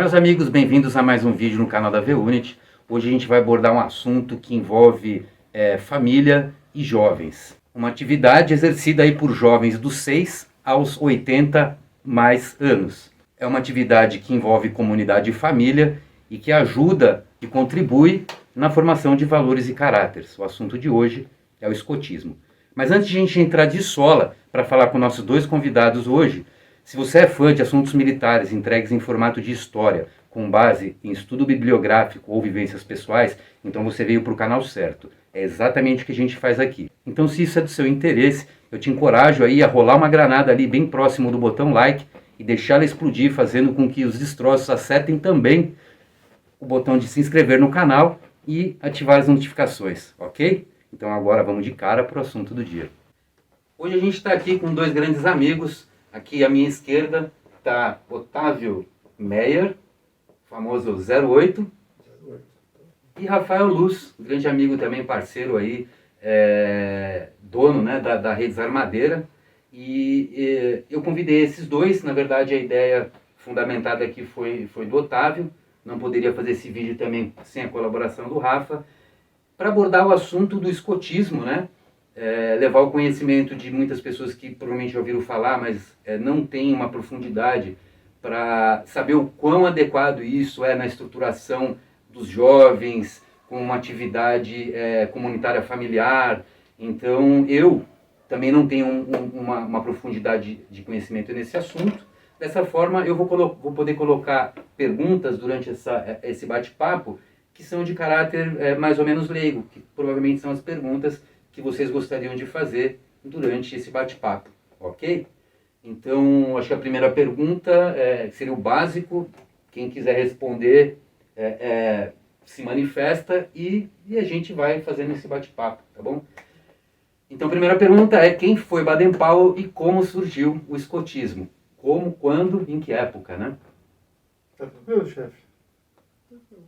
meus amigos, bem-vindos a mais um vídeo no canal da V-Unit. Hoje a gente vai abordar um assunto que envolve família e jovens. Uma atividade exercida aí por jovens dos 6 aos 80 mais anos. É uma atividade que envolve comunidade e família e que ajuda e contribui na formação de valores e caráteres. O assunto de hoje é o escotismo. Mas antes de a gente entrar de sola para falar com nossos dois convidados hoje, se você é fã de assuntos militares entregues em formato de história, com base em estudo bibliográfico ou vivências pessoais, então você veio para o canal certo. É exatamente o que a gente faz aqui. Então, se isso é do seu interesse, eu te encorajo aí a rolar uma granada ali bem próximo do botão like e deixar ela explodir, fazendo com que os destroços acertem também o botão de se inscrever no canal e ativar as notificações, ok? Então agora vamos de cara para o assunto do dia. Hoje a gente está aqui com dois grandes amigos. Aqui à minha esquerda está Otávio Meyer, famoso 08, e Rafael Luz, grande amigo também, parceiro aí, dono, né, da Redes Armadeira. E eu convidei esses dois. Na verdade, a ideia fundamentada aqui foi do Otávio. Não poderia fazer esse vídeo também sem a colaboração do Rafa, para abordar o assunto do escotismo, né? Levar o conhecimento de muitas pessoas que provavelmente já ouviram falar, mas não tem uma profundidade para saber o quão adequado isso é na estruturação dos jovens, com uma atividade comunitária familiar. Então, eu também não tenho uma profundidade de conhecimento nesse assunto. Dessa forma, eu vou poder colocar perguntas durante esse bate-papo que são de caráter mais ou menos leigo, que provavelmente são as perguntas que vocês gostariam de fazer durante esse bate-papo, ok? Então, acho que a primeira pergunta seria o básico. Quem quiser responder se manifesta e a gente vai fazendo esse bate-papo, tá bom? Então, a primeira pergunta é: quem foi Baden-Powell e como surgiu o escotismo? Como, quando, em que época, né? Tá tranquilo, chefe?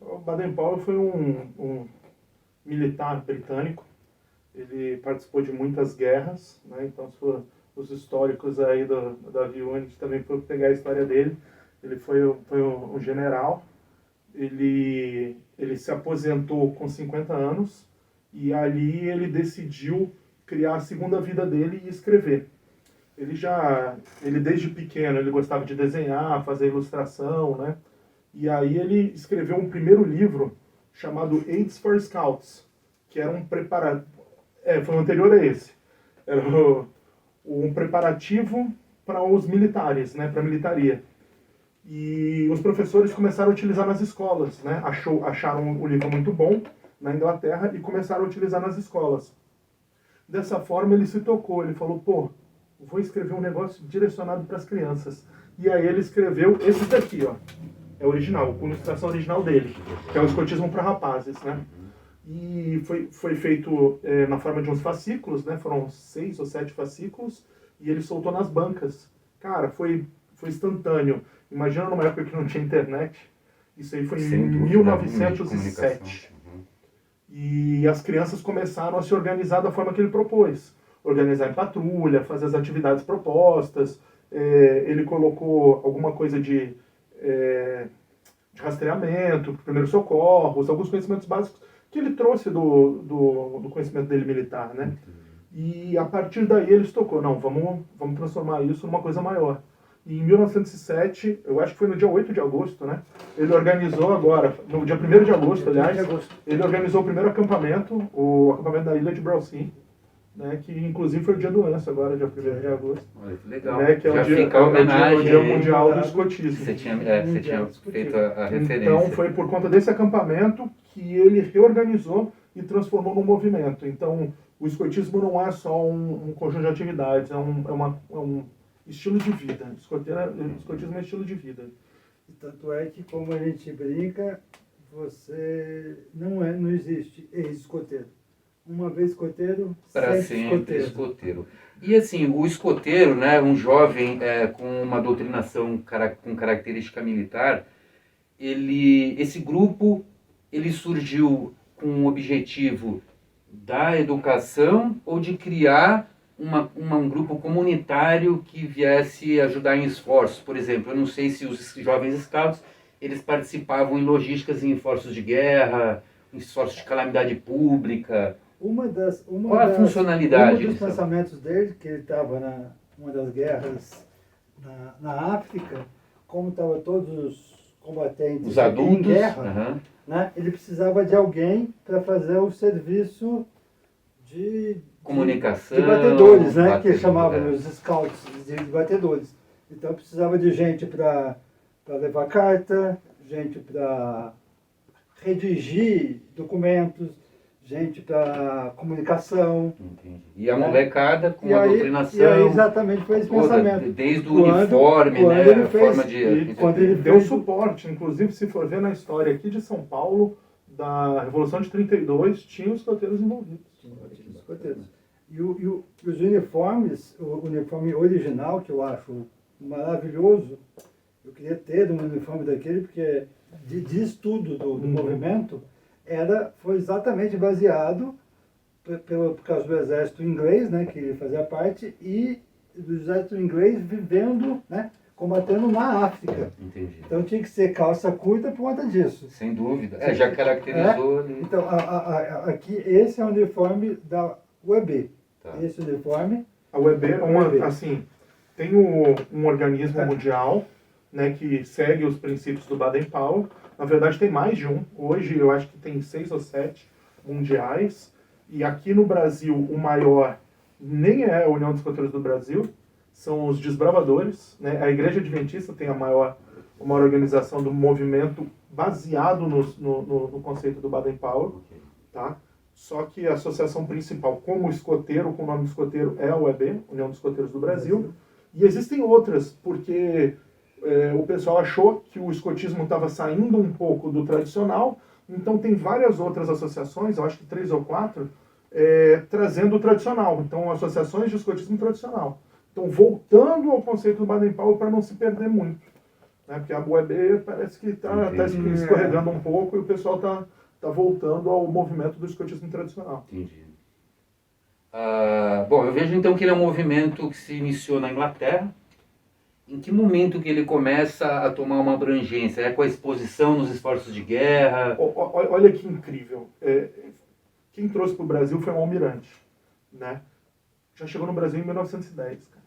O Baden-Powell foi um militar britânico. Ele participou de muitas guerras, né? Então, os históricos aí da V-Unit também foram pegar a história dele. Ele foi um general. Ele se aposentou com 50 anos e ali ele decidiu criar a segunda vida dele e escrever. Ele desde pequeno ele gostava de desenhar, fazer ilustração, né? E aí ele escreveu um primeiro livro chamado Aids for Scouts, que era um preparativo, foi o anterior a esse. Era um preparativo para os militares, né, para a militaria. E os professores começaram a utilizar nas escolas, né? Acharam o livro muito bom na Inglaterra e começaram a utilizar nas escolas. Dessa forma ele se tocou, ele falou: pô, vou escrever um negócio direcionado para as crianças. E aí ele escreveu esse daqui, ó. É original, com ilustração original dele, que é o Escotismo para Rapazes, né? E foi feito na forma de uns fascículos, né? Foram 6 ou 7 fascículos, e ele soltou nas bancas. Cara, foi instantâneo. Imagina numa época que não tinha internet. Isso aí foi em 1907. E as crianças começaram a se organizar da forma que ele propôs. Organizar em patrulha, fazer as atividades propostas. Ele colocou alguma coisa de rastreamento, primeiros socorros, alguns conhecimentos básicos que ele trouxe do conhecimento dele militar, né? E a partir daí ele se tocou: não, vamos transformar isso numa coisa maior. E em 1907, eu acho que foi no dia 8 de agosto, né? Ele organizou agora, no dia 1º de agosto, aliás, ele organizou o primeiro acampamento, o acampamento da ilha de Browsea, né, que inclusive foi o dia do Anço agora, dia 1º de agosto. Olha que legal. Né, que é já o dia, fica a homenagem, o dia mundial do escotismo. Você tinha feito a referência. Então foi por conta desse acampamento que ele reorganizou e transformou num movimento. Então o escotismo não é só um conjunto de atividades, é um estilo de vida. Escotismo é estilo de vida. Tanto é que, como a gente brinca, você não existe ex-escoteiro. Uma vez escoteiro, para sempre escoteiro. E assim, o escoteiro, né, um jovem com uma doutrinação com característica militar, esse grupo ele surgiu com o objetivo da educação ou de criar um grupo comunitário que viesse ajudar em esforços? Por exemplo, eu não sei se os jovens scouts eles participavam em logísticas em esforços de guerra, em esforços de calamidade pública. Qual a funcionalidade Um dos disso? pensamentos dele, que ele estava numa das guerras na África, como estavam todos os combatentes Os adultos, em guerra, aham. né, ele precisava de alguém para fazer o serviço de Comunicação, de batedores, né, que batedor, eles chamavam é. os scouts de batedores. Então precisava de gente para levar carta, gente para redigir documentos, gente para comunicação. Entendi. E a Né? molecada com E a aí, doutrinação. e aí exatamente foi esse toda, pensamento. desde o Quando- uniforme, quando né? ele A fez- forma de. E quando ele deu fez- suporte, inclusive, se for ver na história aqui de São Paulo, da Revolução de 32, tinha os escoteiros envolvidos. Escoteiros. E os uniformes, o uniforme original, que eu acho maravilhoso, eu queria ter um uniforme daquele, porque de estudo do movimento, foi exatamente baseado por causa do exército inglês, né, que ele fazia parte, e do exército inglês vivendo, né, combatendo na África. Entendi. Então tinha que ser calça curta por conta disso. Sem dúvida. Já caracterizou ali. Então, aqui, esse é o uniforme da UEB. Tá. Esse uniforme. A UEB, UEB. assim, tem um organismo mundial, né, que segue os princípios do Baden-Powell. Na verdade, tem mais de um. Hoje, eu acho que tem 6 ou 7 mundiais. E aqui no Brasil, o maior nem é a União dos Escoteiros do Brasil, são os Desbravadores. Né? A Igreja Adventista tem uma organização do movimento baseado no conceito do Baden-Powell. Ok. Tá? Só que a associação principal, como escoteiro, com o nome de escoteiro, é a UEB, União dos Escoteiros do Brasil. E existem outras, porque o pessoal achou que o escotismo estava saindo um pouco do tradicional, então tem várias outras associações, eu acho que 3 ou 4, trazendo o tradicional. Então, associações de escotismo tradicional. Então, voltando ao conceito do Baden-Powell para não se perder muito. Né? Porque a UEB parece que está escorregando um pouco e o pessoal está voltando ao movimento do escotismo tradicional. Entendi. Bom, eu vejo então que ele é um movimento que se iniciou na Inglaterra. Em que momento que ele começa a tomar uma abrangência? É com a exposição nos esforços de guerra? Olha que incrível. Quem trouxe para o Brasil foi um almirante. Né? Já chegou no Brasil em 1910, cara.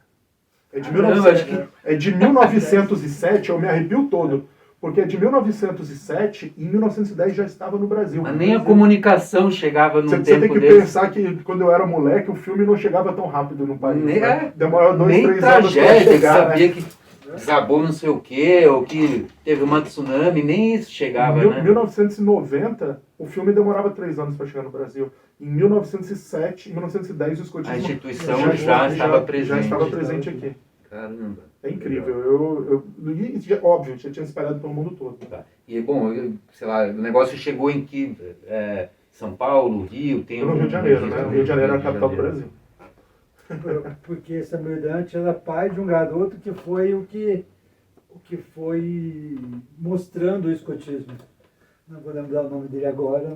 É de 1907, eu me arrepio todo. Porque é de 1907 e em 1910 já estava no Brasil. Mas nem a comunicação chegava num Você tempo tem que desse. pensar que quando eu era moleque, o filme não chegava tão rápido no país. Nem, né? Demorou 2, nem 3 anos para tragédia, chegar. que sabia Né? que desabou não sei o quê, ou que teve uma tsunami, nem isso chegava, Em né? 1990, o filme demorava 3 anos para chegar no Brasil. Em 1907, em 1910, o escotismo A instituição já estava presente. Já estava presente aqui. Caramba. É incrível. Óbvio, já tinha espalhado pelo mundo todo. Tá. E, bom, sei lá, o negócio chegou em que São Paulo, Rio, tem No Rio de Janeiro, né? O Rio de Janeiro é a capital do Brasil. Porque esse almirante era pai de um garoto que foi o que foi mostrando o escotismo. Não vou lembrar o nome dele agora.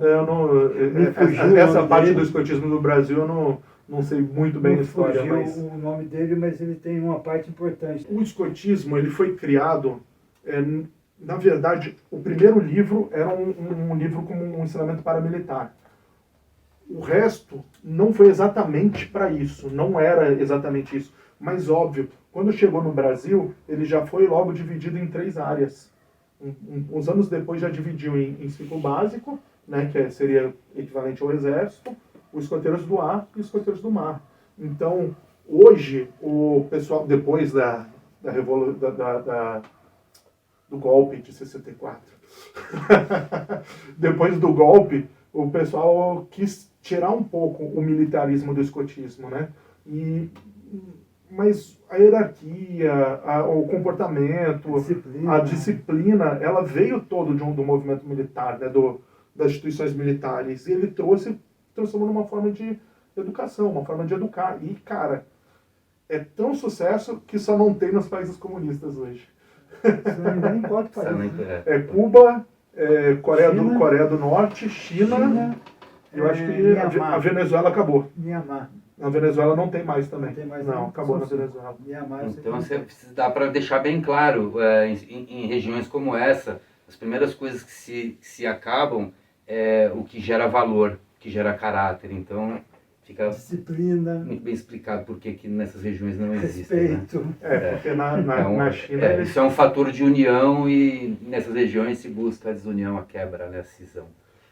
Essa parte do escotismo do Brasil eu não sei muito bem a história. Fugiu Mas o nome dele, mas ele tem uma parte importante. o escotismo ele foi criado, na verdade, o primeiro livro era um livro como um ensinamento paramilitar. O resto não foi exatamente para isso, não era exatamente isso. Mas, óbvio, quando chegou no Brasil, ele já foi logo dividido em 3 áreas. Uns anos depois já dividiu em ciclo básico, né, que seria equivalente ao exército, os escoteiros do ar e os escoteiros do mar. Então, hoje, o pessoal, depois do golpe de 64, depois do golpe, o pessoal quis tirar um pouco o militarismo do escotismo, né? Mas a hierarquia, o comportamento, a disciplina, ela veio todo do movimento militar, né? Das instituições militares. E ele transformou numa forma de educação, uma forma de educar. E, cara, é tão sucesso que só não tem nos países comunistas hoje. Nem pode país. Cuba, Coreia do Norte, China. Eu acho que a Venezuela acabou. Myanmar. Na Venezuela não tem mais também. Não tem mais, não, não. acabou na Venezuela. Myanmar, Então dá para deixar bem claro, em regiões como essa, as primeiras coisas que se acabam é o que gera valor, que gera caráter. Então, fica Disciplina, muito bem explicado por que nessas regiões não existem. Né? respeito. Porque na China eles... Isso é um fator de união e nessas regiões se busca a desunião, a quebra, né, a cisão.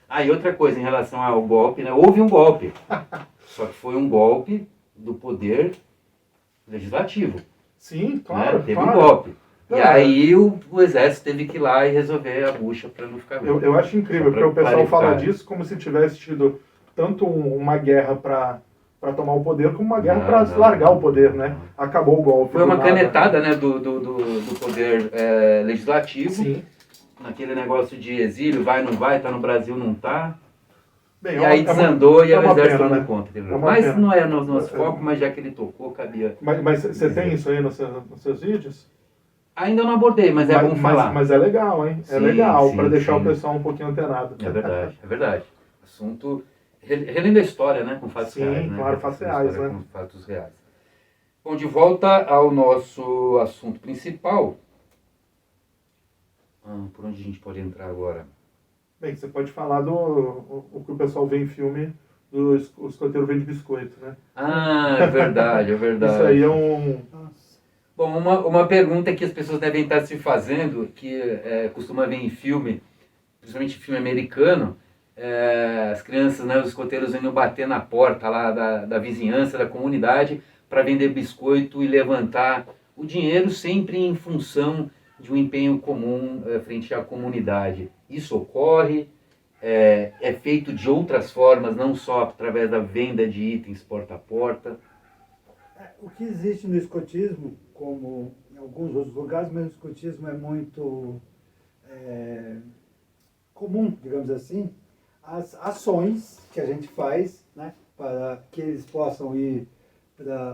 Ah, e outra coisa em relação ao golpe, né? Houve um golpe, só que foi um golpe do poder legislativo. Sim, claro, Né? Teve claro. um golpe. E Não, aí o exército teve que ir lá e resolver a bucha para não ficar ruim. Eu acho incrível, Só pra porque o pessoal clarificar. fala disso como se tivesse tido tanto uma guerra para tomar o poder, como uma guerra para largar o poder, né? Acabou o golpe. Foi do uma nada. canetada, né, do poder legislativo, Sim. naquele negócio de exílio, vai, não vai, tá no Brasil, não tá. Bem, E aí desandou e é o uma exército pena, tomou né? conta. É uma Mas pena. não é no nosso foco, mas já que ele tocou, cabia. Mas você tem isso aí nos seus vídeos? Ainda não abordei, mas é bom falar. Mas é legal, hein? É Sim, legal, sim, para deixar sim. o pessoal um pouquinho antenado. É verdade, é verdade. Assunto. Relendo a história, né? Com fatos Sim, reais. Né? claro, fatos reais, né? Com fatos reais. Bom, de volta ao nosso assunto principal. Por onde a gente pode entrar agora? Bem, você pode falar o que o pessoal vê em filme do O Escoteiro Vende Biscoito, né? Ah, é verdade, é verdade. Isso aí é um... Bom, uma pergunta que as pessoas devem estar se fazendo, que costuma ver em filme, principalmente filme americano, as crianças, né, os escoteiros indo bater na porta lá da vizinhança, da comunidade, para vender biscoito e levantar o dinheiro sempre em função de um empenho comum frente à comunidade. Isso ocorre, é feito de outras formas, não só através da venda de itens porta a porta. O que existe no escotismo, como em alguns outros lugares, mas o escotismo é muito comum, digamos assim, as ações que a gente faz, né, para que eles possam ir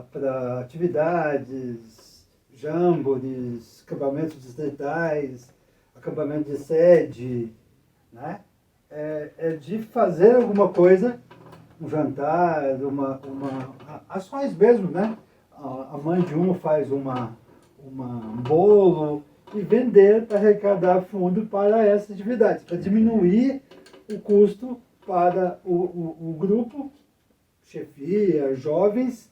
para atividades, jambores, acampamentos distritais, acampamento de sede, né, é de fazer alguma coisa, um jantar, ações mesmo, né? A mãe de um faz um bolo e vender para arrecadar fundo para essa atividade, para diminuir o custo para o grupo, chefia, jovens,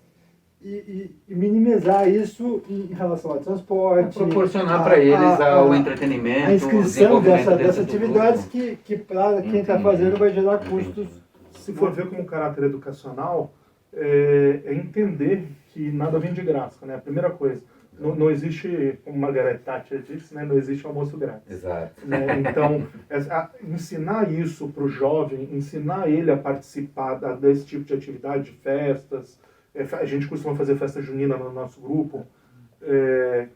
e minimizar isso em relação ao transporte. Proporcionar para eles o entretenimento, a inscrição o desenvolvimento dessas do atividades grupo. que para quem está fazendo vai gerar custos. Se for ver como caráter educacional, é entender que nada vem de graça, né? A primeira coisa. Não existe, como Margaret Thatcher disse, né? Não existe almoço grátis. Exato. Né? Então, ensinar isso para o jovem, ensinar ele a participar desse tipo de atividade, de festas. A gente costuma fazer festa junina no nosso grupo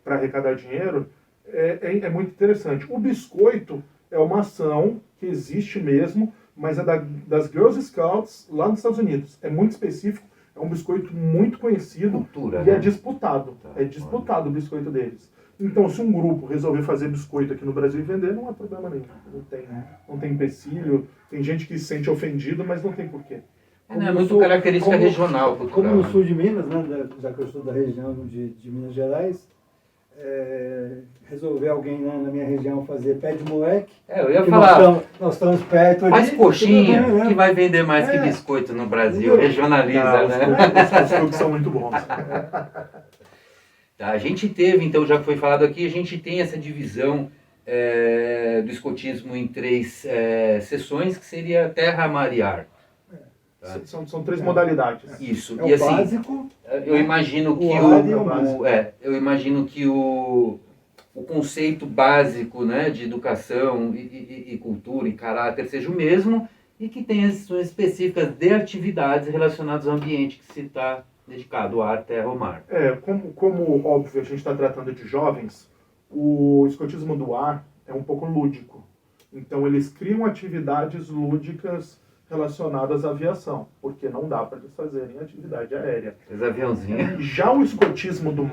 para arrecadar dinheiro. É muito interessante. O biscoito é uma ação que existe mesmo, mas é das Girl Scouts lá nos Estados Unidos. É muito específico, é um biscoito muito conhecido. Cultura, e né? é disputado. É disputado o biscoito deles. Então, se um grupo resolver fazer biscoito aqui no Brasil e vender, não há problema nenhum. Não tem empecilho. Tem gente que se sente ofendido, mas não tem porquê. É muito característica regional, cultural. Como no sul de Minas, né, já que eu sou da região de Minas Gerais, resolver alguém na minha região fazer pé de moleque. Eu ia falar, nós estamos perto ali. faz coxinha, né? que vai vender mais que biscoito no Brasil. Entendeu? Regionaliza, né? Os clubes são muito bons. Tá, a gente teve, então, já foi falado aqui, a gente tem essa divisão do escotismo em 3 seções, que seria terra, mar e ar. Tá? São 3 modalidades. Isso. É E o assim, básico. eu imagino que eu imagino que o conceito básico, né, de educação e cultura e caráter seja o mesmo e que tenha ações específicas de atividades relacionadas ao ambiente que se está dedicado, ar, terra ou mar. Como óbvio a gente está tratando de jovens, o escotismo do ar é um pouco lúdico. Então eles criam atividades lúdicas relacionadas à aviação, porque não dá para eles fazerem atividade aérea. Os aviãozinhos. Já o escotismo do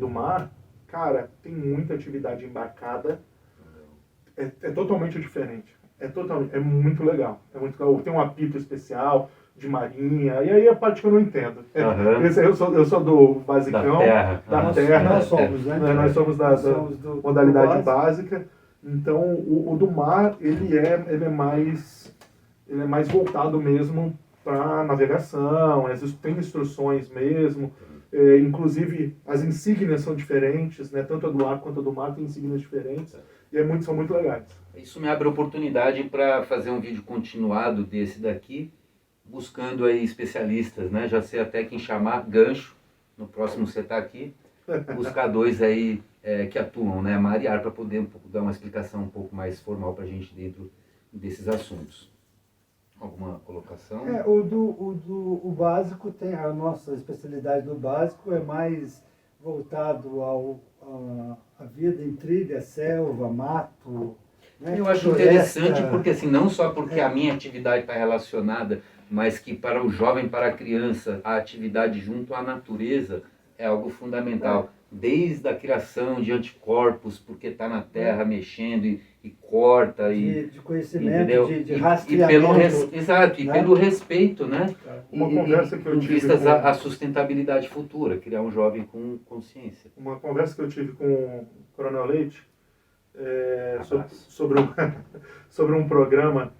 mar, cara, tem muita atividade embarcada. É totalmente diferente. É muito legal. Tem um apito especial. de marinha, e aí a parte que eu não entendo. Aham. Esse aí eu sou do basicão, da Nós, terra. nós somos, né? Nós somos da do modalidade básico. básica. Então, o do mar, ele é mais voltado mesmo para navegação, tem instruções mesmo. Inclusive, as insígnias são diferentes, né? Tanto a do ar quanto a do mar tem insígnias diferentes. E são muito legais. Isso me abre oportunidade para fazer um vídeo continuado desse daqui, buscando aí especialistas, né? Já sei até quem chamar, gancho, no próximo você tá aqui, buscar dois aí que atuam, né? Mar e ar, para poder dar uma explicação um pouco mais formal para a gente dentro desses assuntos. Alguma colocação? O básico tem, a nossa especialidade do básico é mais voltado à vida em trilha, selva, mato. Né? Eu acho interessante porque assim, não só porque a minha atividade está relacionada, mas que para o jovem, para a criança, a atividade junto à natureza é algo fundamental. Desde a criação de anticorpos, porque está na terra mexendo e corta. De conhecimento, entendeu? de E rastreamento. Exato, e né? pelo respeito, né? Uma conversa que eu em tive vistas com- à sustentabilidade futura, criar um jovem com consciência. Uma conversa que eu tive com o Coronel Leite sobre sobre um programa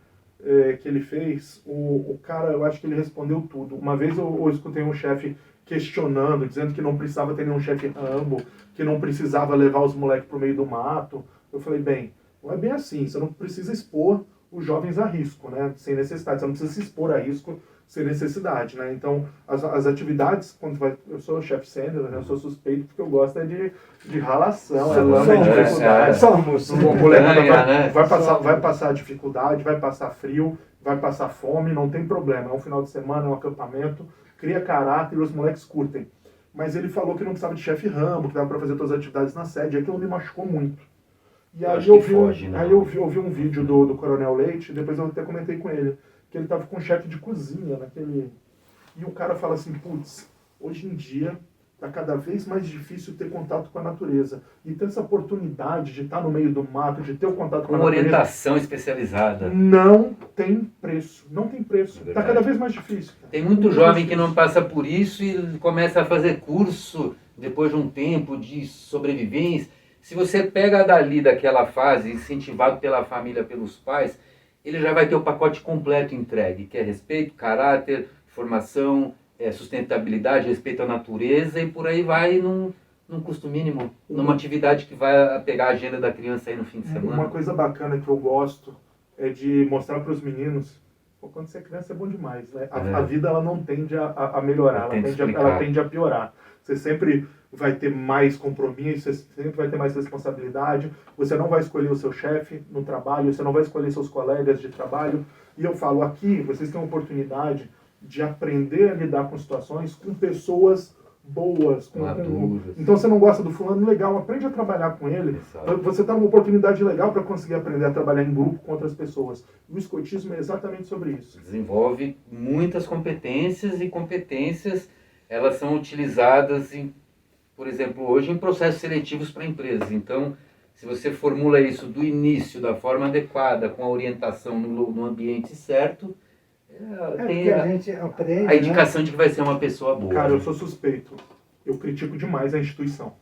que ele fez. O cara, eu acho que ele respondeu tudo. Uma vez eu escutei um chefe questionando, dizendo que não precisava ter nenhum chefe Rambo, que não precisava levar os moleques pro meio do mato. Eu falei, bem, não é bem assim, você não precisa expor os jovens a risco, né, sem necessidade, você não precisa se expor a risco sem necessidade, né, então as atividades, quando vai, eu sou o chefe sênior, né, eu sou suspeito porque eu gosto de ralação, lama, dificuldade. Somos. O moleque né? vai passar dificuldade, vai passar frio, vai passar fome, não tem problema, é um final de semana, é um acampamento, cria caráter e os moleques curtem. Mas ele falou que não precisava de chefe Rambo, que dava para fazer todas as atividades na sede, e aquilo me machucou muito. E aí eu vi um vídeo do Coronel Leite, depois eu até comentei com ele, que ele estava com um chefe de cozinha naquele... E o cara fala assim, putz, hoje em dia está cada vez mais difícil ter contato com a natureza. E ter essa oportunidade de estar no meio do mato, de ter o contato com a Uma natureza... orientação especializada. Não tem preço. Não tem preço. É Está verdade. cada vez mais difícil. Cara. Tem muito jovem que não passa por isso e começa a fazer curso depois de um tempo de sobrevivência. Se você pega dali daquela fase, incentivado pela família, pelos pais, ele já vai ter o pacote completo entregue, que é respeito, caráter, formação, sustentabilidade, respeito à natureza e por aí vai num custo mínimo, numa atividade que vai pegar a agenda da criança aí no fim de semana. Uma coisa bacana que eu gosto é de mostrar para os meninos, pô, quando você é criança é bom demais, né? A vida ela não tende a melhorar, ela tende a piorar. Você sempre vai ter mais compromisso, você sempre vai ter mais responsabilidade, você não vai escolher o seu chefe no trabalho, você não vai escolher seus colegas de trabalho. E eu falo, aqui vocês têm a oportunidade de aprender a lidar com situações com pessoas boas. Então você não gosta do fulano, legal, aprende a trabalhar com ele. Exato. Você está numa oportunidade legal para conseguir aprender a trabalhar em grupo com outras pessoas. O escotismo é exatamente sobre isso. Desenvolve muitas competências e competências elas são utilizadas, por exemplo, hoje em processos seletivos para empresas. Então, se você formula isso do início, da forma adequada, com a orientação no ambiente certo, tem a gente aprende, a indicação de que vai ser uma pessoa boa. Cara, eu sou suspeito. Eu critico demais a instituição.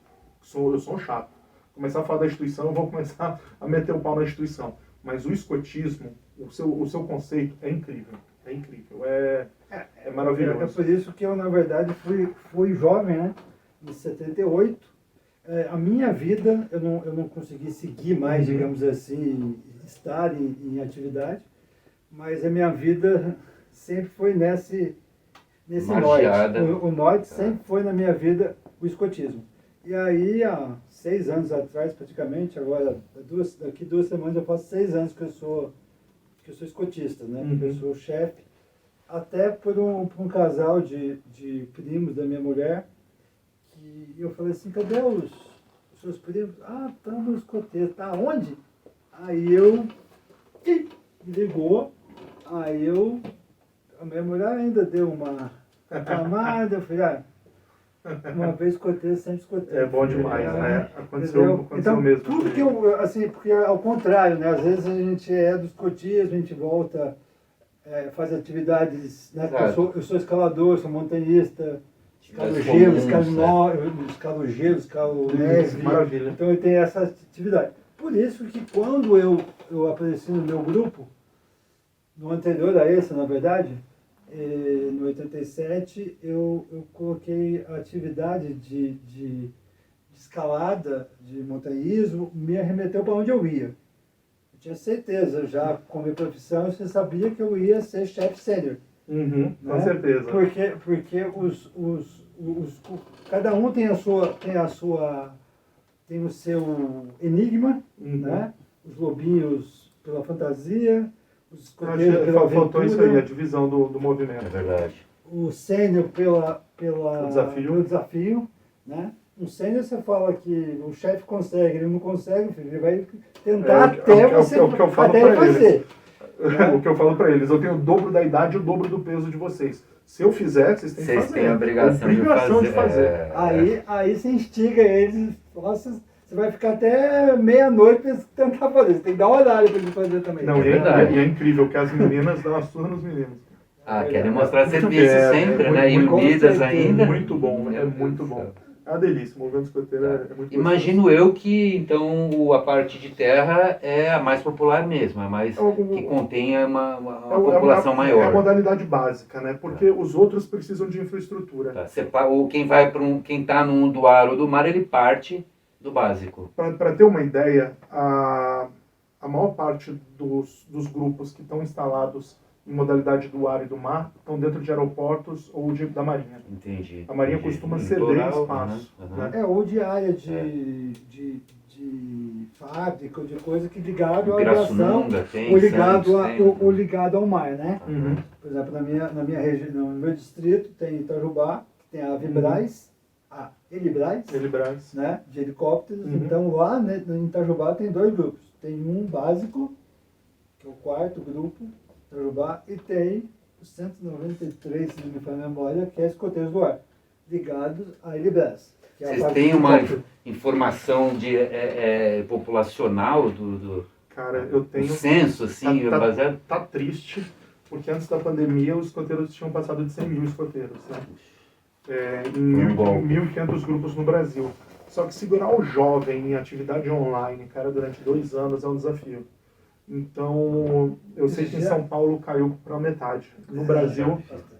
Eu sou um chato. Começar a falar da instituição, eu vou começar a meter o pau na instituição. Mas o escotismo, o seu conceito é incrível. É incrível. É maravilhoso. É por isso que eu, na verdade, fui jovem, né? Em 78. A minha vida, eu não consegui seguir mais, digamos assim, estar em atividade. Mas a minha vida sempre foi nesse Margeada. norte. O norte sempre foi na minha vida o escotismo. E aí, há 6 anos atrás, praticamente, agora, daqui 2 semanas, eu faço 6 anos que eu sou escotista, né? Uhum. Eu sou chefe. Até por um casal de primos da minha mulher, que eu falei assim, cadê os seus primos? Ah, estão no escoteiro. Tá onde? Aí eu... ligou. Aí a minha mulher ainda deu uma camada, eu falei, uma vez escoteiro, sempre escoteiro. É bom demais, né? Aconteceu Então, mesmo. tudo que eu, assim, porque ao contrário, né? Às vezes a gente é do escotismo, a gente volta faz atividades, né? Exato. Eu sou escalador, sou montanhista, escalo Atividades gelo, comuns, escalo gelo, escalo neve. Maravilha. Então eu tenho essa atividade. Por isso que quando eu apareci no meu grupo, no anterior a esse, na verdade, no 87, eu coloquei a atividade de escalada, de montanhismo, me arremeteu para onde eu ia. Eu tinha certeza, já com a minha profissão, você sabia que eu ia ser chefe sênior. Uhum, com Né? certeza. Porque cada um tem o seu enigma, né? Os lobinhos pela fantasia, os escoteiros pela Faltou isso aí, a aventura, divisão do movimento. É verdade. o sênior O desafio, né? Um sênior você fala que o chefe consegue, ele não consegue, filho, ele vai tentar até você o que eu falo até ele pra eles. fazer. O que eu falo pra eles, eu tenho o dobro da idade e o dobro do peso de vocês. Se eu fizer, vocês têm que fazer. Vocês têm a obrigação de fazer. Aí você instiga eles, nossa, você vai ficar até meia-noite pra tentar fazer. Você tem que dar horário pra ele fazer também. Não, É verdade. e é incrível que as meninas dão uma surra nos meninos. Querem mostrar serviço sempre, né? E muito, unidas ainda. Muito bom, é muito bom. É uma delícia, o movimento escoteiro é muito Imagino eu que, então, a parte de terra é a mais popular mesmo, é mais que contém uma população maior. É a modalidade básica, né? Porque os outros precisam de infraestrutura. Tá. Ou quem vai para quem está no do ar ou do mar, ele parte do básico. Para ter uma ideia, a maior parte dos grupos que estão instalados em modalidade do ar e do mar estão dentro de aeroportos ou da Marinha. Entendi. A Marinha costuma ceder Litoral, espaço. Né? Ou de área de fábrica, ou de coisa que ligado à aviação, Pirassununga tem, ou ligado, Santos tem. ou ligado ao mar, né? Uhum. Por exemplo, na minha região, no meu distrito, tem Itajubá, que tem a Avibraz, a Elibraz, Elibraz. né, de helicópteros. Uhum. Então lá, né, em Itajubá tem dois grupos. Tem um básico, que é o quarto grupo, Itajubá, e tem os 193, se não me falha a memória, que é escoteiros do ar, ligados à Elibraz. Que é a Vocês parte têm do uma helicóptero. informação de populacional do Cara, eu tenho... censo, assim, baseado? Tá triste, porque antes da pandemia os escoteiros tinham passado de 100 mil escoteiros, né? Em 1.500 grupos no Brasil. Só que segurar o jovem em atividade online, cara, durante 2 anos é um desafio. Então, eu sei que em São Paulo caiu para metade. No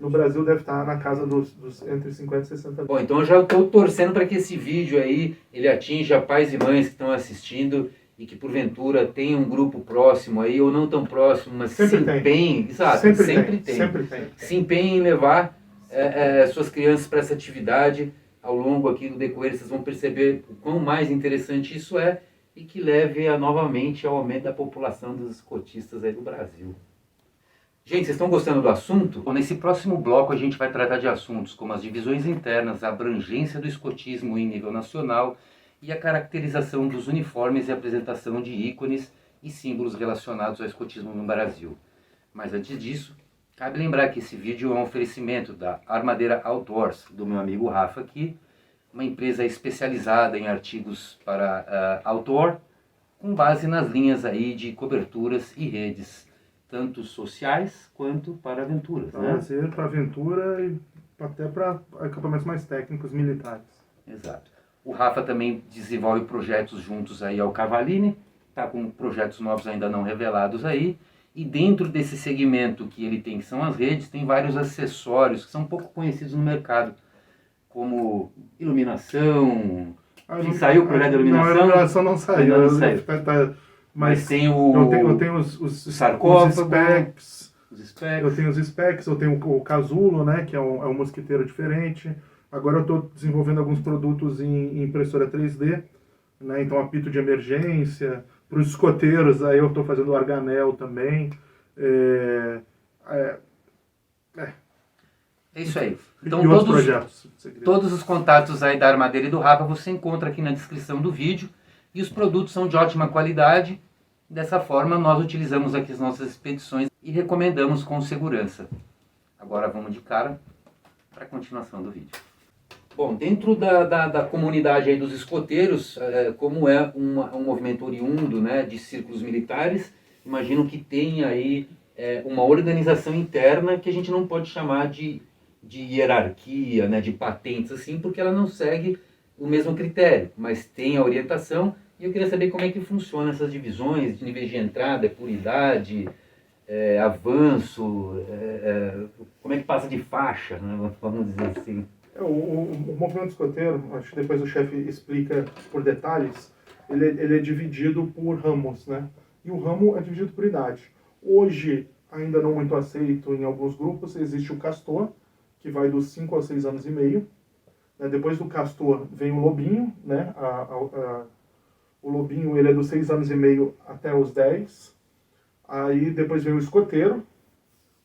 Brasil deve estar na casa dos entre 50 e 60 mil. Bom, então eu já estou torcendo para que esse vídeo aí, ele atinja pais e mães que estão assistindo e que porventura tem um grupo próximo aí, ou não tão próximo, mas se empenhem, exato, sempre tem. Se empenhem em levar suas crianças para essa atividade. Ao longo aqui do decorrer, vocês vão perceber o quão mais interessante isso é e que leve novamente ao aumento da população dos escotistas aí do Brasil. Gente, vocês estão gostando do assunto? Bom, nesse próximo bloco a gente vai tratar de assuntos como as divisões internas, a abrangência do escotismo em nível nacional e a caracterização dos uniformes e apresentação de ícones e símbolos relacionados ao escotismo no Brasil. Mas antes disso, cabe lembrar que esse vídeo é um oferecimento da Armadeira Outdoors, do meu amigo Rafa aqui, uma empresa especializada em artigos para outdoor, com base nas linhas aí de coberturas e redes, tanto sociais quanto para aventuras. Para lazer, para aventura e até para acampamentos mais técnicos, militares. Exato. O Rafa também desenvolve projetos juntos aí ao Cavallini, está com projetos novos ainda não revelados aí, e dentro desse segmento que ele tem, que são as redes, tem vários acessórios que são pouco conhecidos no mercado, como iluminação. Saiu o projeto de iluminação? Não, a iluminação não saiu. Não saiu. Mas tem o... Eu tenho os sarcófago, specs. Os specs. Eu tenho os specs, eu tenho o casulo, né, que é um mosquiteiro diferente. Agora eu estou desenvolvendo alguns produtos em impressora 3D, né, então apito de emergência. Para os escoteiros, aí eu estou fazendo o arganel também. É isso aí. Então, e outros projetos. Todos os contatos aí da Armadeira e do Rafa você encontra aqui na descrição do vídeo. E os produtos são de ótima qualidade. Dessa forma, nós utilizamos aqui as nossas expedições e recomendamos com segurança. Agora vamos de cara para a continuação do vídeo. Bom, dentro da comunidade aí dos escoteiros, como é um movimento oriundo, né, de círculos militares, imagino que tem aí uma organização interna que a gente não pode chamar de hierarquia, né, de patentes, assim, porque ela não segue o mesmo critério, mas tem a orientação. E eu queria saber como é que funciona essas divisões de níveis de entrada, por idade, avanço, como é que passa de faixa, né, vamos dizer assim. O movimento escoteiro, acho que depois o chefe explica por detalhes, ele é dividido por ramos, né? E o ramo é dividido por idade. Hoje, ainda não muito aceito em alguns grupos, existe o castor, que vai dos 5 aos 6 anos e meio. Né? Depois do castor vem o lobinho, né? O lobinho ele é dos 6 anos e meio até os 10. Aí depois vem o escoteiro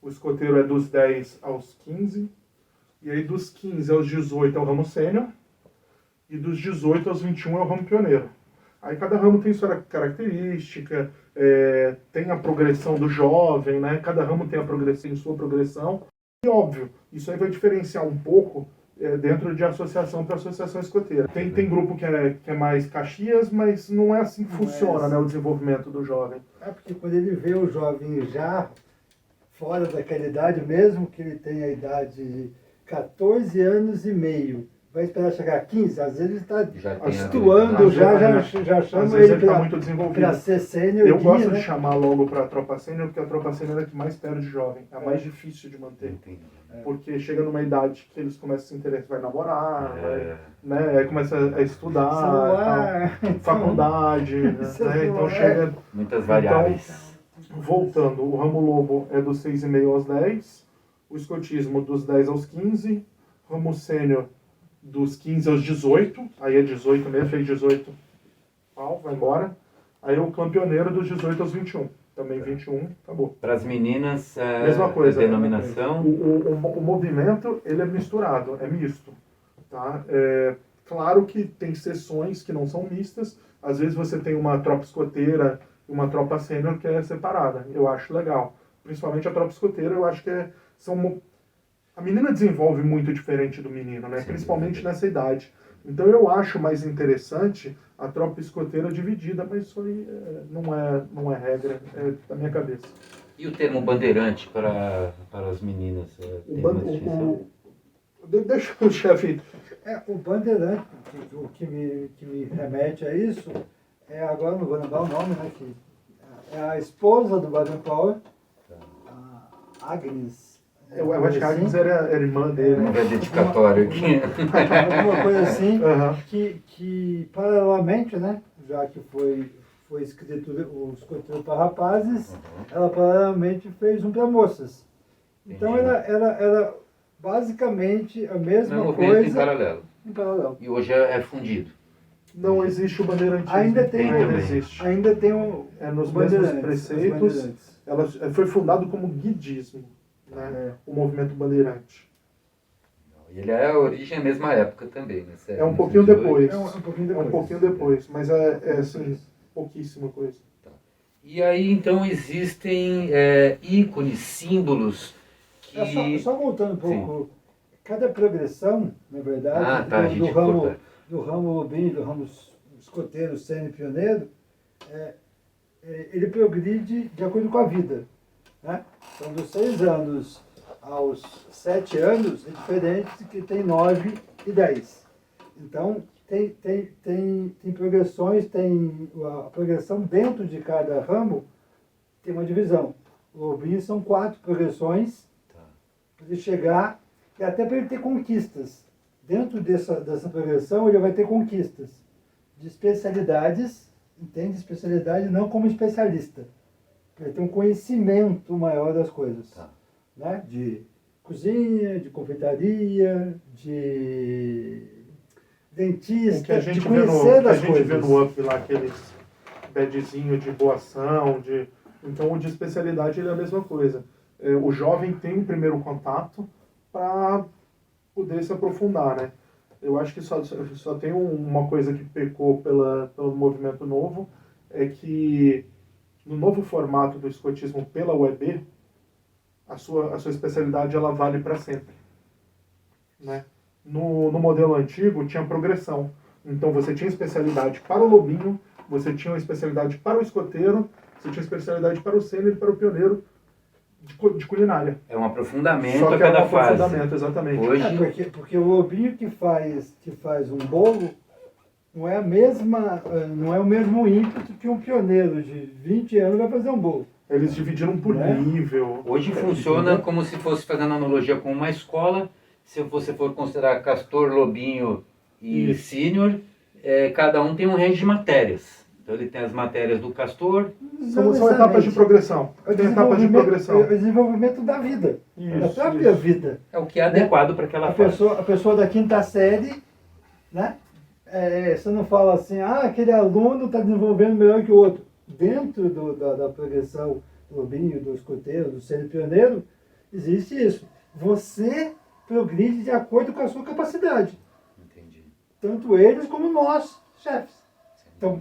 é dos 10 aos 15. E aí dos 15 aos 18 é o ramo sênior, e dos 18 aos 21 é o ramo pioneiro. Aí cada ramo tem sua característica, tem a progressão do jovem, né? Cada ramo tem sua progressão. E óbvio, isso aí vai diferenciar um pouco dentro de associação para associação escoteira. Tem grupo que é mais Caxias, mas não é assim que funciona, né, o desenvolvimento do jovem. Porque quando ele vê o jovem já fora daquela idade, mesmo que ele tenha a idade de 14 anos e meio, vai esperar chegar a 15, às vezes ele está atuando, já chama ele para ser sênior. Eu gosto de chamar logo para a tropa sênior, porque a tropa sênior é a que mais perde jovem, é a mais difícil de manter. Porque chega numa idade que eles começam a se interessar, vai namorar, né, começa a estudar, faculdade, né, então chega... Muitas variáveis. Então, voltando, o ramo lobo é dos 6,5 aos 10, o escotismo dos 10 aos 15, ramo sênior dos 15 aos 18, aí é 18 mesmo, fez 18, vai embora. Aí o clã pioneiro dos 18 aos 21, também 21, acabou. Para as meninas, mesma coisa, denominação? O movimento, ele é misturado, é misto. Tá? Claro que tem sessões que não são mistas, às vezes você tem uma tropa escoteira e uma tropa sênior que é separada, eu acho legal. Principalmente a tropa escoteira, eu acho que a menina desenvolve muito diferente do menino, né? Sim, principalmente nessa idade. Então eu acho mais interessante a tropa escoteira dividida, mas isso aí não é regra, é da minha cabeça. E o termo bandeirante para as meninas? Deixa o chefe... O bandeirante, o que me remete a isso, agora não vou lembrar o nome, né? Que é a esposa do Baden-Powell, a Agnes. Eu acho que a Agnes era irmã dele. Não é dedicatório aqui. Alguma coisa assim, que paralelamente, né, já que foi escrito o escoteiro para rapazes, ela paralelamente fez um para moças. Então era basicamente a mesma coisa. Em paralelo. E hoje é fundido. Não existe o bandeirantismo. Ainda tem um... nos mesmos preceitos. Ela foi fundado como guidismo. Né? O movimento bandeirante. Ele é a origem da mesma época também, né? É um pouquinho depois. Um pouquinho depois, mas assim, pouquíssima coisa. Tá. E aí então existem ícones, símbolos que... Só voltando um pouco, cada progressão, na verdade, do ramo lobinho, do ramo escoteiro, sênior e pioneiro, ele progride de acordo com a vida. Né? Então, dos 6 anos aos 7 anos, é diferente de que tem 9 e 10. Então, tem progressões, tem a progressão dentro de cada ramo, tem uma divisão. O lobinho são 4 progressões, para ele chegar, e até para ele ter conquistas. Dentro dessa progressão, ele vai ter conquistas de especialidades, entende? Especialidade não como especialista. Ele tem um conhecimento maior das coisas, né? De cozinha, de confeitaria, de dentista, de conhecer das coisas. A gente vê no UP lá aqueles badzinho de boa ação, então o de especialidade ele é a mesma coisa. O jovem tem um primeiro contato para poder se aprofundar, né? Eu acho que só tem uma coisa que pecou pelo movimento novo, é que no novo formato do escotismo pela UEB, a sua especialidade ela vale para sempre. Né? No modelo antigo tinha progressão. Então você tinha especialidade para o lobinho, você tinha uma especialidade para o escoteiro, você tinha especialidade para o sênior e para o pioneiro, de culinária. É um aprofundamento Só a que é um cada fase. aprofundamento, exatamente. Hoje, Porque o lobinho que faz um bolo não é não é o mesmo ímpeto que um pioneiro de 20 anos vai fazer um bolo. Eles dividiram por Né? nível. hoje funciona como se fosse fazendo analogia com uma escola. Se você for considerar Castor, Lobinho e Isso. Sênior, cada um tem um range de matérias. Então ele tem as matérias do Castor. São etapas de progressão. É o Tem etapas de progressão. é o desenvolvimento da vida, da Isso, própria isso. vida. É o que é adequado para aquela A fase. pessoa da quinta série, né? Você não fala assim, aquele aluno está desenvolvendo melhor que o outro. Dentro da progressão do lobinho, do escoteiro, do ser pioneiro, existe isso. Você progride de acordo com a sua capacidade. Entendi. Tanto eles como nós, chefes. Então,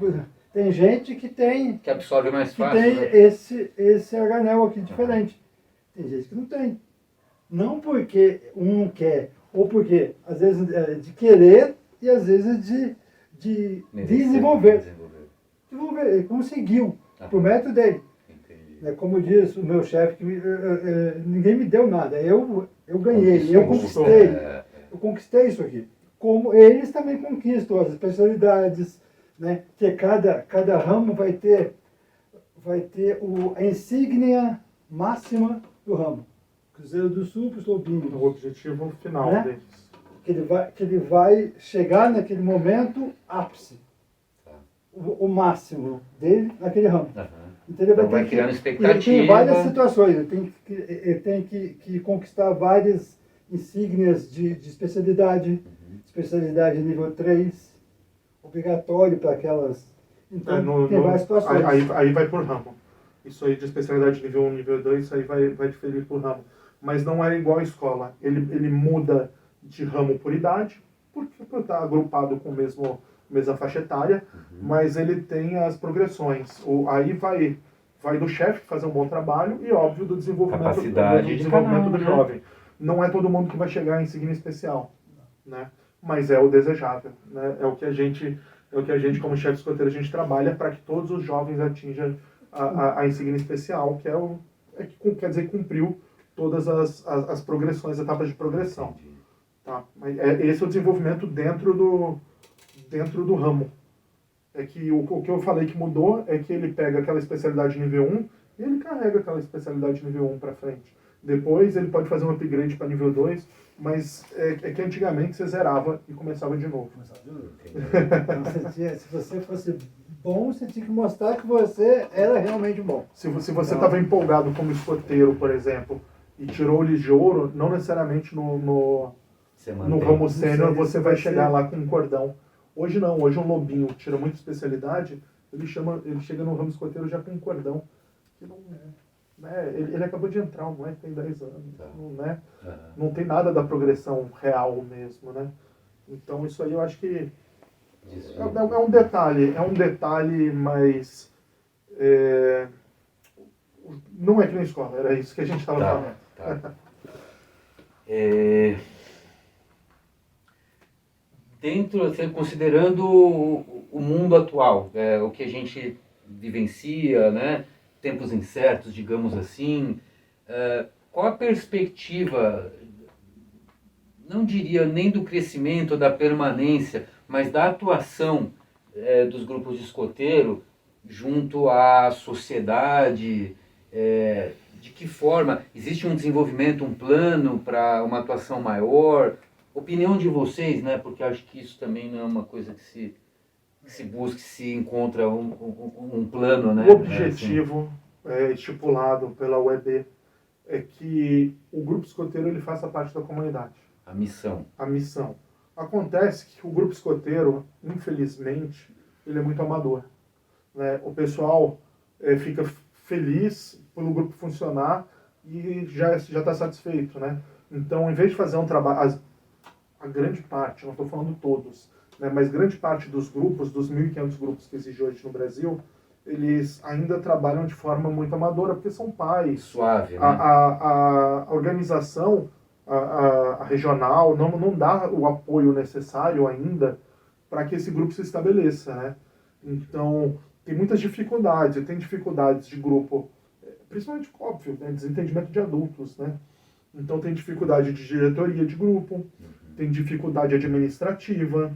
tem gente Que absorve mais que fácil. tem né? esse organel aqui diferente. Tem gente que não tem. Não porque um não quer, ou porque, às vezes, é de querer e às vezes de desenvolver. Ele conseguiu, por mérito dele. Entendi. Né, como diz o meu chefe, que ninguém me deu nada, eu ganhei, eu conquistei. Eu conquistei isso aqui. Como eles também conquistam as especialidades, né? Que cada ramo vai ter a insígnia máxima do ramo. Cruzeiro do Sul para os lobinhos. O objetivo final Né? deles. Que ele vai chegar naquele momento ápice. Tá. O máximo dele naquele ramo. Aham. Então ele Então vai ter criando Ele expectativa. tem várias situações, ele tem que conquistar várias insígnias de especialidade, especialidade nível 3, obrigatório para aquelas. Então, tem várias situações. Aí vai por ramo. Isso aí de especialidade nível 1, nível 2, isso aí vai diferir por ramo. Mas não é igual à escola. Ele muda de ramo por idade, porque está agrupado com a mesma faixa etária, mas ele tem as progressões. Aí vai do chefe fazer um bom trabalho e, óbvio, do desenvolvimento, Capacidade de cada um, do né? jovem. Não é todo mundo que vai chegar em insígnia especial, né? Mas é o desejável, né? É o que a gente, como chefe escoteiro, a gente trabalha para que todos os jovens atinjam a insígnia especial, que quer dizer cumpriu todas as progressões, etapas de progressão. Tá? Mas esse é o desenvolvimento dentro do ramo. É que o que eu falei que mudou é que ele pega aquela especialidade nível 1 e ele carrega aquela especialidade nível 1 para frente. Depois ele pode fazer um upgrade para nível 2, mas é que antigamente você zerava e começava de novo. Então, se você fosse bom, você tinha que mostrar que você era realmente bom. Se você estava empolgado como escoteiro, por exemplo, e tirou o de ouro, não necessariamente no ramo sênior você vai chegar lá com um cordão. Hoje não, hoje um lobinho tira muita especialidade, ele chega no ramo escoteiro já com um cordão. Que não, né, ele acabou de entrar, um moleque tem 10 anos, não tem nada da progressão real mesmo, né? Então isso aí eu acho que é um detalhe, mas não é que na escola, era isso que a gente estava falando. Tá. Considerando o mundo atual, o que a gente vivencia, né? Tempos incertos, digamos assim, qual a perspectiva, não diria nem do crescimento, da permanência, mas da atuação dos grupos de escoteiro junto à sociedade? De que forma? Existe um desenvolvimento, um plano para uma atuação maior? Opinião de vocês, né? Porque acho que isso também não é uma coisa que se busca, se encontra um plano, né? O objetivo estipulado pela UEB é que o grupo escoteiro ele faça parte da comunidade. A missão. A missão. Acontece que o grupo escoteiro, infelizmente, ele é muito amador, né? O pessoal fica feliz pelo grupo funcionar e já está satisfeito, né? Então, em vez de fazer um trabalho, a grande parte, não estou falando todos, né, mas grande parte dos grupos, dos 1.500 grupos que existem hoje no Brasil, eles ainda trabalham de forma muito amadora, porque são pais. Suave, né? A organização, a regional, não dá o apoio necessário ainda para que esse grupo se estabeleça, né? Então, tem muitas dificuldades. Tem dificuldades de grupo, principalmente, óbvio, né, desentendimento de adultos, né? Então tem dificuldade de diretoria de grupo, tem dificuldade administrativa,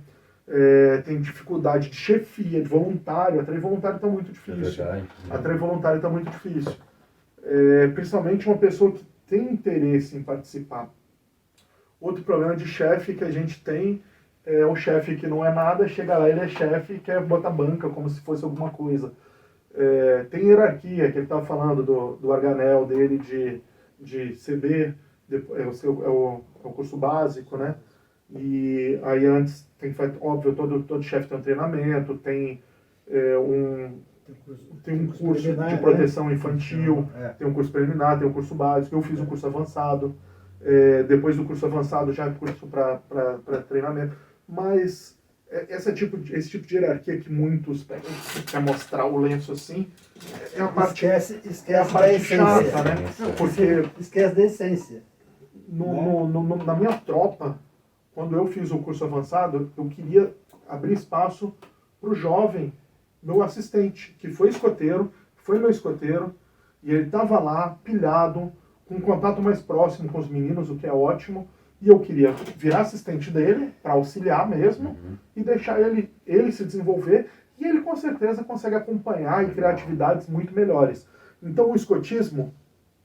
tem dificuldade de chefia, de voluntário. Atrair voluntário está muito difícil. Atrair voluntário está muito difícil. Principalmente uma pessoa que tem interesse em participar. Outro problema de chefe que a gente tem é o chefe que não é nada, chega lá, ele é chefe e quer botar banca como se fosse alguma coisa. Tem hierarquia, que ele estava falando do Arganel dele de CB, é o curso básico, né? E aí antes tem que fazer, óbvio, todo chefe tem um treinamento, tem um curso de proteção infantil, tem um curso preliminar, tem um curso básico. Eu fiz o curso avançado, depois do curso avançado já curso para treinamento. Mas esse tipo de hierarquia que muitos pegam, quer mostrar o lenço assim, é a parte, esquece a da parte essência. chata, né? Porque Esquece da essência. na minha tropa, quando eu fiz o curso avançado, eu queria abrir espaço para o jovem, meu assistente, que foi escoteiro, foi meu escoteiro, e ele estava lá, pilhado, com um contato mais próximo com os meninos, o que é ótimo, e eu queria virar assistente dele, para auxiliar mesmo, e deixar ele se desenvolver, e ele com certeza consegue acompanhar e criar atividades muito melhores. Então o escotismo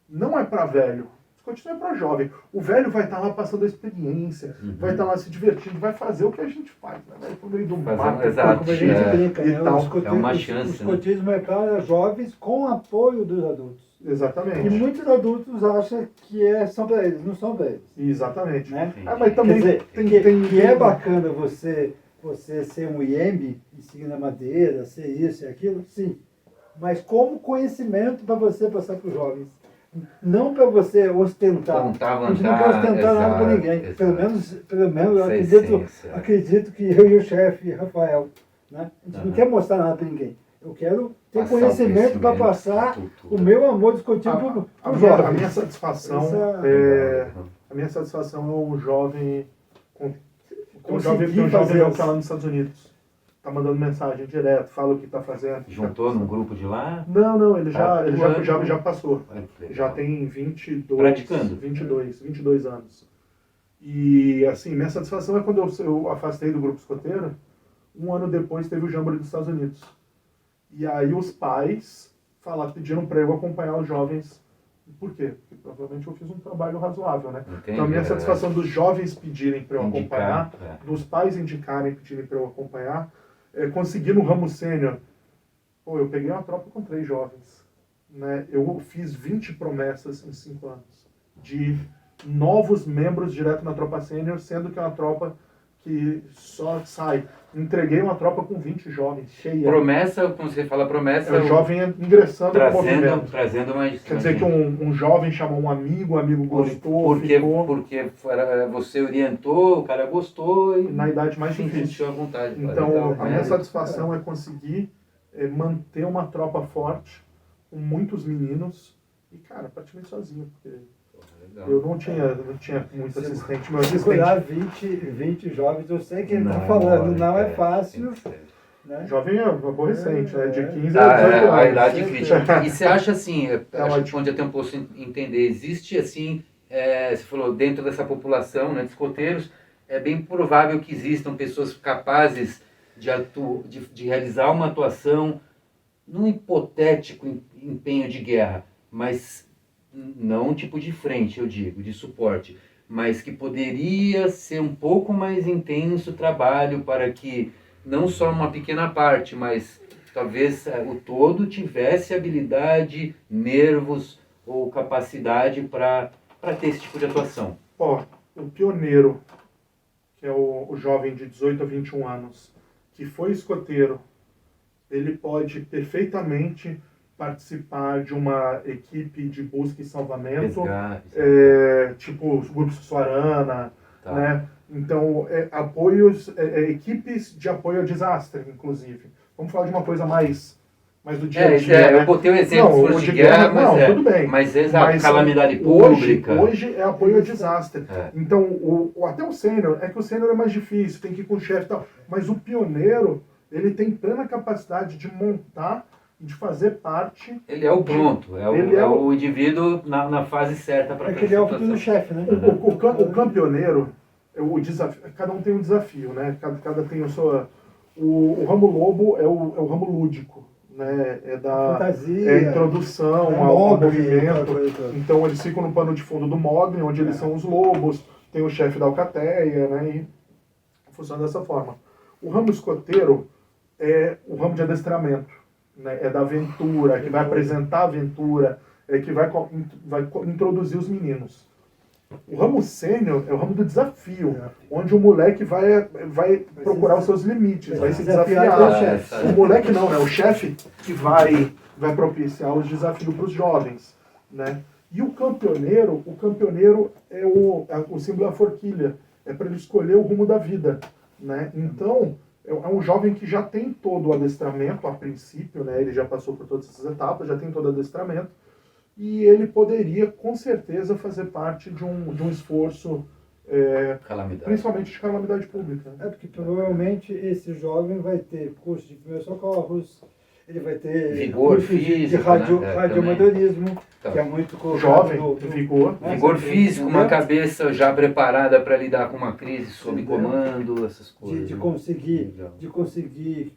não é para velho. Escotismo é para jovem. O velho vai estar lá passando a experiência, vai estar lá se divertindo, vai fazer o que a gente faz, né? Vai pro meio do mato, exato, Como a gente brinca, e né? tal. O É uma chance, O escotismo é para jovens com apoio dos adultos. Exatamente. E muitos adultos acham que são para eles, não são para eles. Exatamente. Né? Mas também Quer dizer, tem que é bacana você ser um IEMB e seguir na madeira, ser isso e aquilo, sim. Mas como conhecimento para você passar para os jovens. Não para você ostentar. A gente não quer ostentar nada para ninguém. Pelo menos eu acredito que eu e o chefe, Rafael, né? A gente não quer mostrar nada para ninguém. Eu quero ter Passar conhecimento para passar o meu amor discutivo para os jovens. A minha satisfação a minha satisfação é um jovem tem um jovem meu que está lá nos Estados Unidos. Tá mandando mensagem direto, fala o que tá fazendo. Juntou num grupo de lá? Não, ele já atuando. passou. Já tem Praticando. 22 anos. E assim, minha satisfação é quando eu afastei do grupo escoteiro, um ano depois teve o Jamboree dos Estados Unidos. E aí os pais pediram para eu acompanhar os jovens. Por quê? Porque provavelmente eu fiz um trabalho razoável, né? Entendi, então a minha satisfação dos jovens pedirem para eu acompanhar, dos pais indicarem pedirem para eu acompanhar, conseguir no ramo sênior. Eu peguei uma tropa com 3 jovens. Né? Eu fiz 20 promessas em 5 anos. De novos membros direto na tropa sênior, sendo que é uma tropa que só sai. Entreguei uma tropa com 20 jovens, cheia. Promessa, como você fala, promessa... É o jovem ingressando no movimento. Trazendo mais... Quer dizer que um jovem chamou um amigo, o amigo gostou, ficou. Porque você orientou, o cara gostou e... Na idade mais difícil. Sentiu à vontade. Então, a minha satisfação é conseguir manter uma tropa forte, com muitos meninos, e, cara, praticamente sozinho, porque... Legal. Eu não tinha muito assistente. Meu Segurar assistente... 20 jovens, eu sei que ele está falando, não é fácil. Né? Jovem é aborrecente, né? De 15 a 18 anos. A idade crítica. E você acha assim, acho que onde até eu posso entender, existe assim, você falou, dentro dessa população, né, de escoteiros, é bem provável que existam pessoas capazes de realizar uma atuação num hipotético empenho de guerra, mas não tipo de frente, eu digo, de suporte, mas que poderia ser um pouco mais intenso o trabalho para que não só uma pequena parte, mas talvez o todo tivesse habilidade, nervos ou capacidade para ter esse tipo de atuação. O pioneiro, que é o jovem de 18 a 21 anos, que foi escoteiro, ele pode perfeitamente participar de uma equipe de busca e salvamento, tipo os grupos Suarana, né? Então, equipes de apoio ao desastre, inclusive. Vamos falar de uma coisa mais do dia a dia. Eu botei o exemplo de guerra, mas tudo bem. Mas calamidade pública. Hoje é apoio ao desastre. Então, até o sênior, que o sênior é mais difícil, tem que ir com o chefe e tal. Mas o pioneiro, ele tem plena capacidade de montar de fazer parte. Ele é o pronto, Ele é o indivíduo na fase certa para É que ele é o futuro chefe, né? O campeoneiro, o desafio, cada um tem um desafio, né? Cada tem o seu. O ramo lobo é o ramo lúdico, né? É da Fantasia, é a introdução é ao Mowgli, movimento. aquela coisa toda. Então eles ficam no pano de fundo do Mowgli, onde eles são os lobos, tem o chefe da alcateia, né? E funciona dessa forma. O ramo escoteiro é o ramo de adestramento, né? É da aventura, que vai apresentar a aventura, é que vai introduzir os meninos. O ramo sênior é o ramo do desafio, onde o moleque vai procurar os seus limites, vai se desafiar. o chefe. O moleque não, né? O chefe que vai propiciar os desafios para os jovens, né? E o campeoneiro é o símbolo da forquilha, é para ele escolher o rumo da vida, né? Então, é um jovem que já tem todo o adestramento, a princípio, né? Ele já passou por todas essas etapas, já tem todo o adestramento, e ele poderia, com certeza, fazer parte de um esforço, principalmente de calamidade pública. É porque provavelmente esse jovem vai ter curso de primeiros socorros, ele vai ter vigor curso físico, radioamadorismo, então, que é muito colocado jovem, no vigor. Vigor físico, uma cabeça já preparada para lidar com uma crise sob comando, essas coisas. de conseguir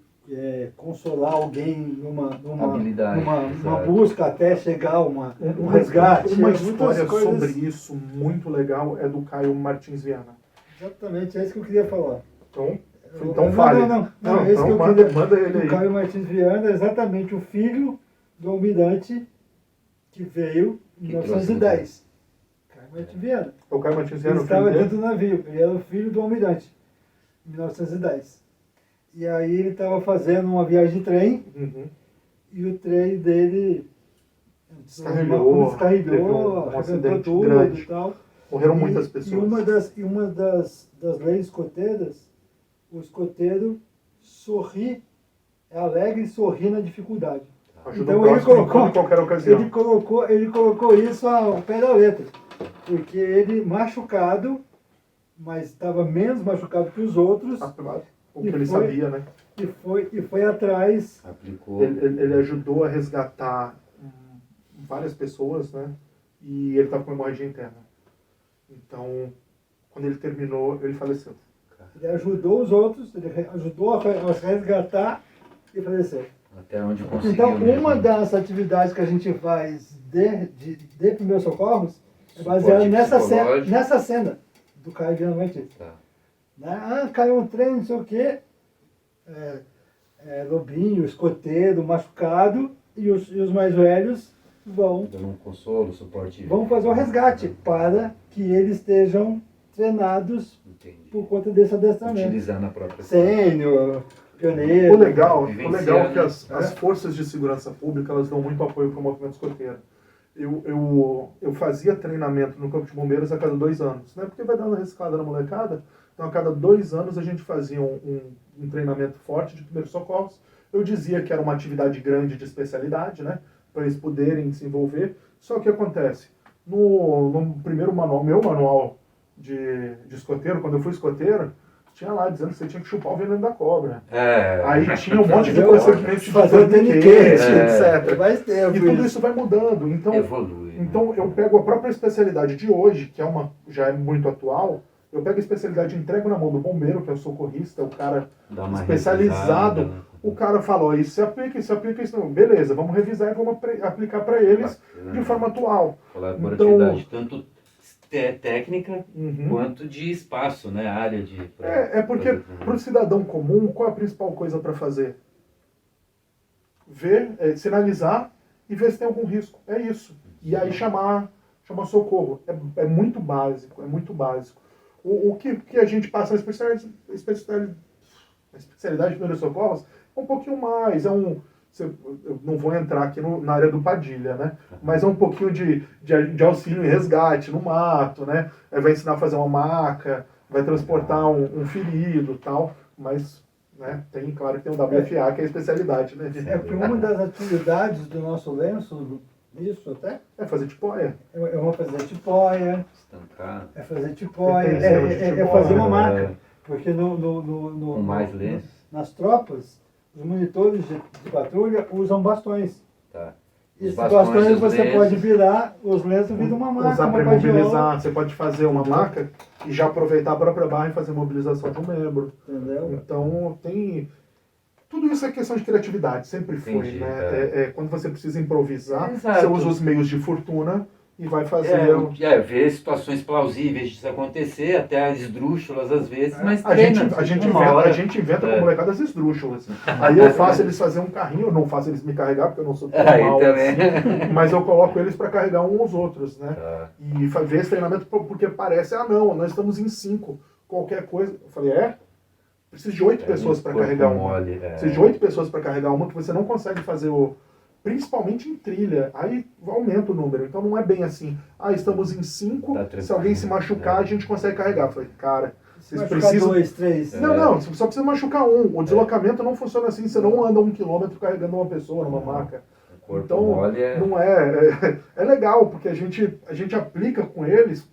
consolar alguém numa busca até chegar um resgate. Uma muitas história coisas. sobre isso muito legal é do Caio Martins Viana. Exatamente, é isso que eu queria falar. Então fale. Não, é isso que eu manda queria. ele aí. O Caio Martins Viana é exatamente o filho do almirante que veio em 1910. Caio Martins Viana. O Caio Martins Ele Viana, estava dentro do navio, ele era o filho do almirante, em 1910. E aí ele estava fazendo uma viagem de trem, e o trem dele descarrilhou, teve arrebentou acidente tudo grande. e tal. Morreram muitas pessoas. E uma das leis escoteiras, o escoteiro sorri, é alegre e sorri na dificuldade. Ajuda Então o próximo em toda e qualquer ocasião. ele colocou isso ao pé da letra, porque ele machucado, mas estava menos machucado que os outros, O que ele sabia, né? e foi atrás. Aplicou. Ele ajudou a resgatar várias pessoas, né? E ele estava com hemorragia interna. Então, quando ele terminou, ele faleceu. Ele ajudou os outros, ele ajudou a resgatar e faleceu. Até onde conseguiu. Então, mesmo. uma das atividades que a gente faz de primeiros socorros é baseada nessa cena do Caio Viana Martins. Tá. Né? Caiu um trem, não sei o quê, lobinho, escoteiro, machucado, e os mais velhos vão Dando um consolo, suporte. vão fazer o resgate para que eles estejam treinados Entendi. por conta desse adestramento. Utilizar na própria. Sênior, pioneiro. O legal é Vivenciando. que as forças de segurança pública, elas dão muito apoio para o movimento escoteiro. Eu fazia treinamento no Corpo de Bombeiros a cada 2 anos, né? Porque vai dando reciclada na molecada. Então, a cada 2 anos, a gente fazia um treinamento forte de primeiros socorros. Eu dizia que era uma atividade grande de especialidade, né? Para eles poderem desenvolver. Só que acontece, no primeiro manual, meu manual de escoteiro, quando eu fui escoteiro, tinha lá dizendo que você tinha que chupar o veneno da cobra. Aí tinha um monte de procedimento de fazer torniquete, etc. Vai ter, E tudo isso vai mudando. Então, Evolui. Né? então eu pego a própria especialidade de hoje, que já é muito atual, eu pego a especialidade e entrego na mão do bombeiro, que é o socorrista, o cara Dá uma especializado. revisada, né? O cara falou, isso se aplica, isso não. Beleza, vamos revisar e vamos aplicar para eles de forma atual. Colaboratividade, tanto técnica Uhum. quanto de espaço, né? Área de. Porque para o cidadão comum, qual é a principal coisa para fazer? Ver, sinalizar e ver se tem algum risco. É isso. E aí chamar socorro. É muito básico, é muito básico. O que a gente passa na especialidade de primeiros socorros é um pouquinho mais, eu não vou entrar aqui na área do Padilha, né? Mas é um pouquinho de auxílio e resgate no mato, né? Vai ensinar a fazer uma maca, vai transportar um ferido e tal, mas, né, claro que tem o WFA, que é a especialidade, né? É porque uma das atividades do nosso lenço, isso até, É fazer tipóia. eu vou fazer tipóia, Estancar. é fazer tipóia, Tem é fazer uma maca. Porque Com mais lenço. nas tropas, os monitores de patrulha usam bastões. Tá. E esses bastões, bastões os você lenços. pode virar, os lenços viram uma maca, Usar uma para padiola, imobilizar, você pode fazer uma maca e já aproveitar a própria barra e fazer mobilização de um membro. entendeu? Então tem. Tudo isso é questão de criatividade, sempre foi, Entendi, né? Quando você precisa improvisar, Exato. você usa os meios de fortuna e vai fazer. Ver situações plausíveis disso acontecer, até esdrúxulas às vezes, mas A gente, treina, a, gente uma inventa, hora. a gente inventa com molecadas esdrúxulas. Aí eu faço eles fazer um carrinho, eu não faço eles me carregar, porque eu não sou tão Aí mal também. assim, mas eu coloco eles para carregar uns aos outros, né? Tá. E ver esse treinamento porque parece, não, nós estamos em 5, qualquer coisa. Eu falei, preciso de 8 pessoas para corpo carregar uma. mole, Precisa de 8 pessoas para carregar uma que você não consegue fazer principalmente em trilha, aí aumenta o número. Então não é bem assim, estamos em 5, Tá se alguém se machucar, a gente consegue carregar. Eu falei, cara, vocês Machucar precisam. 2, 3. Não, você só precisa machucar um. O deslocamento não funciona assim, você não anda 1 quilômetro carregando uma pessoa numa maca. O corpo Então, mole não é legal, porque a gente aplica com eles.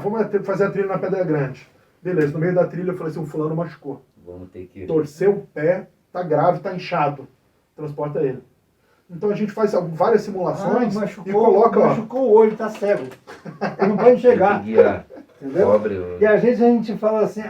Vamos fazer a trilha na Pedra Grande. Beleza, no meio da trilha eu falei assim, o fulano machucou. Vamos ter que... Torceu o pé, tá grave, tá inchado. Transporta ele. Então a gente faz várias simulações e coloca, machucou o olho, tá cego. Ele não pode enxergar. Tem que guiar. Entendeu? Pobre, E a gente fala assim,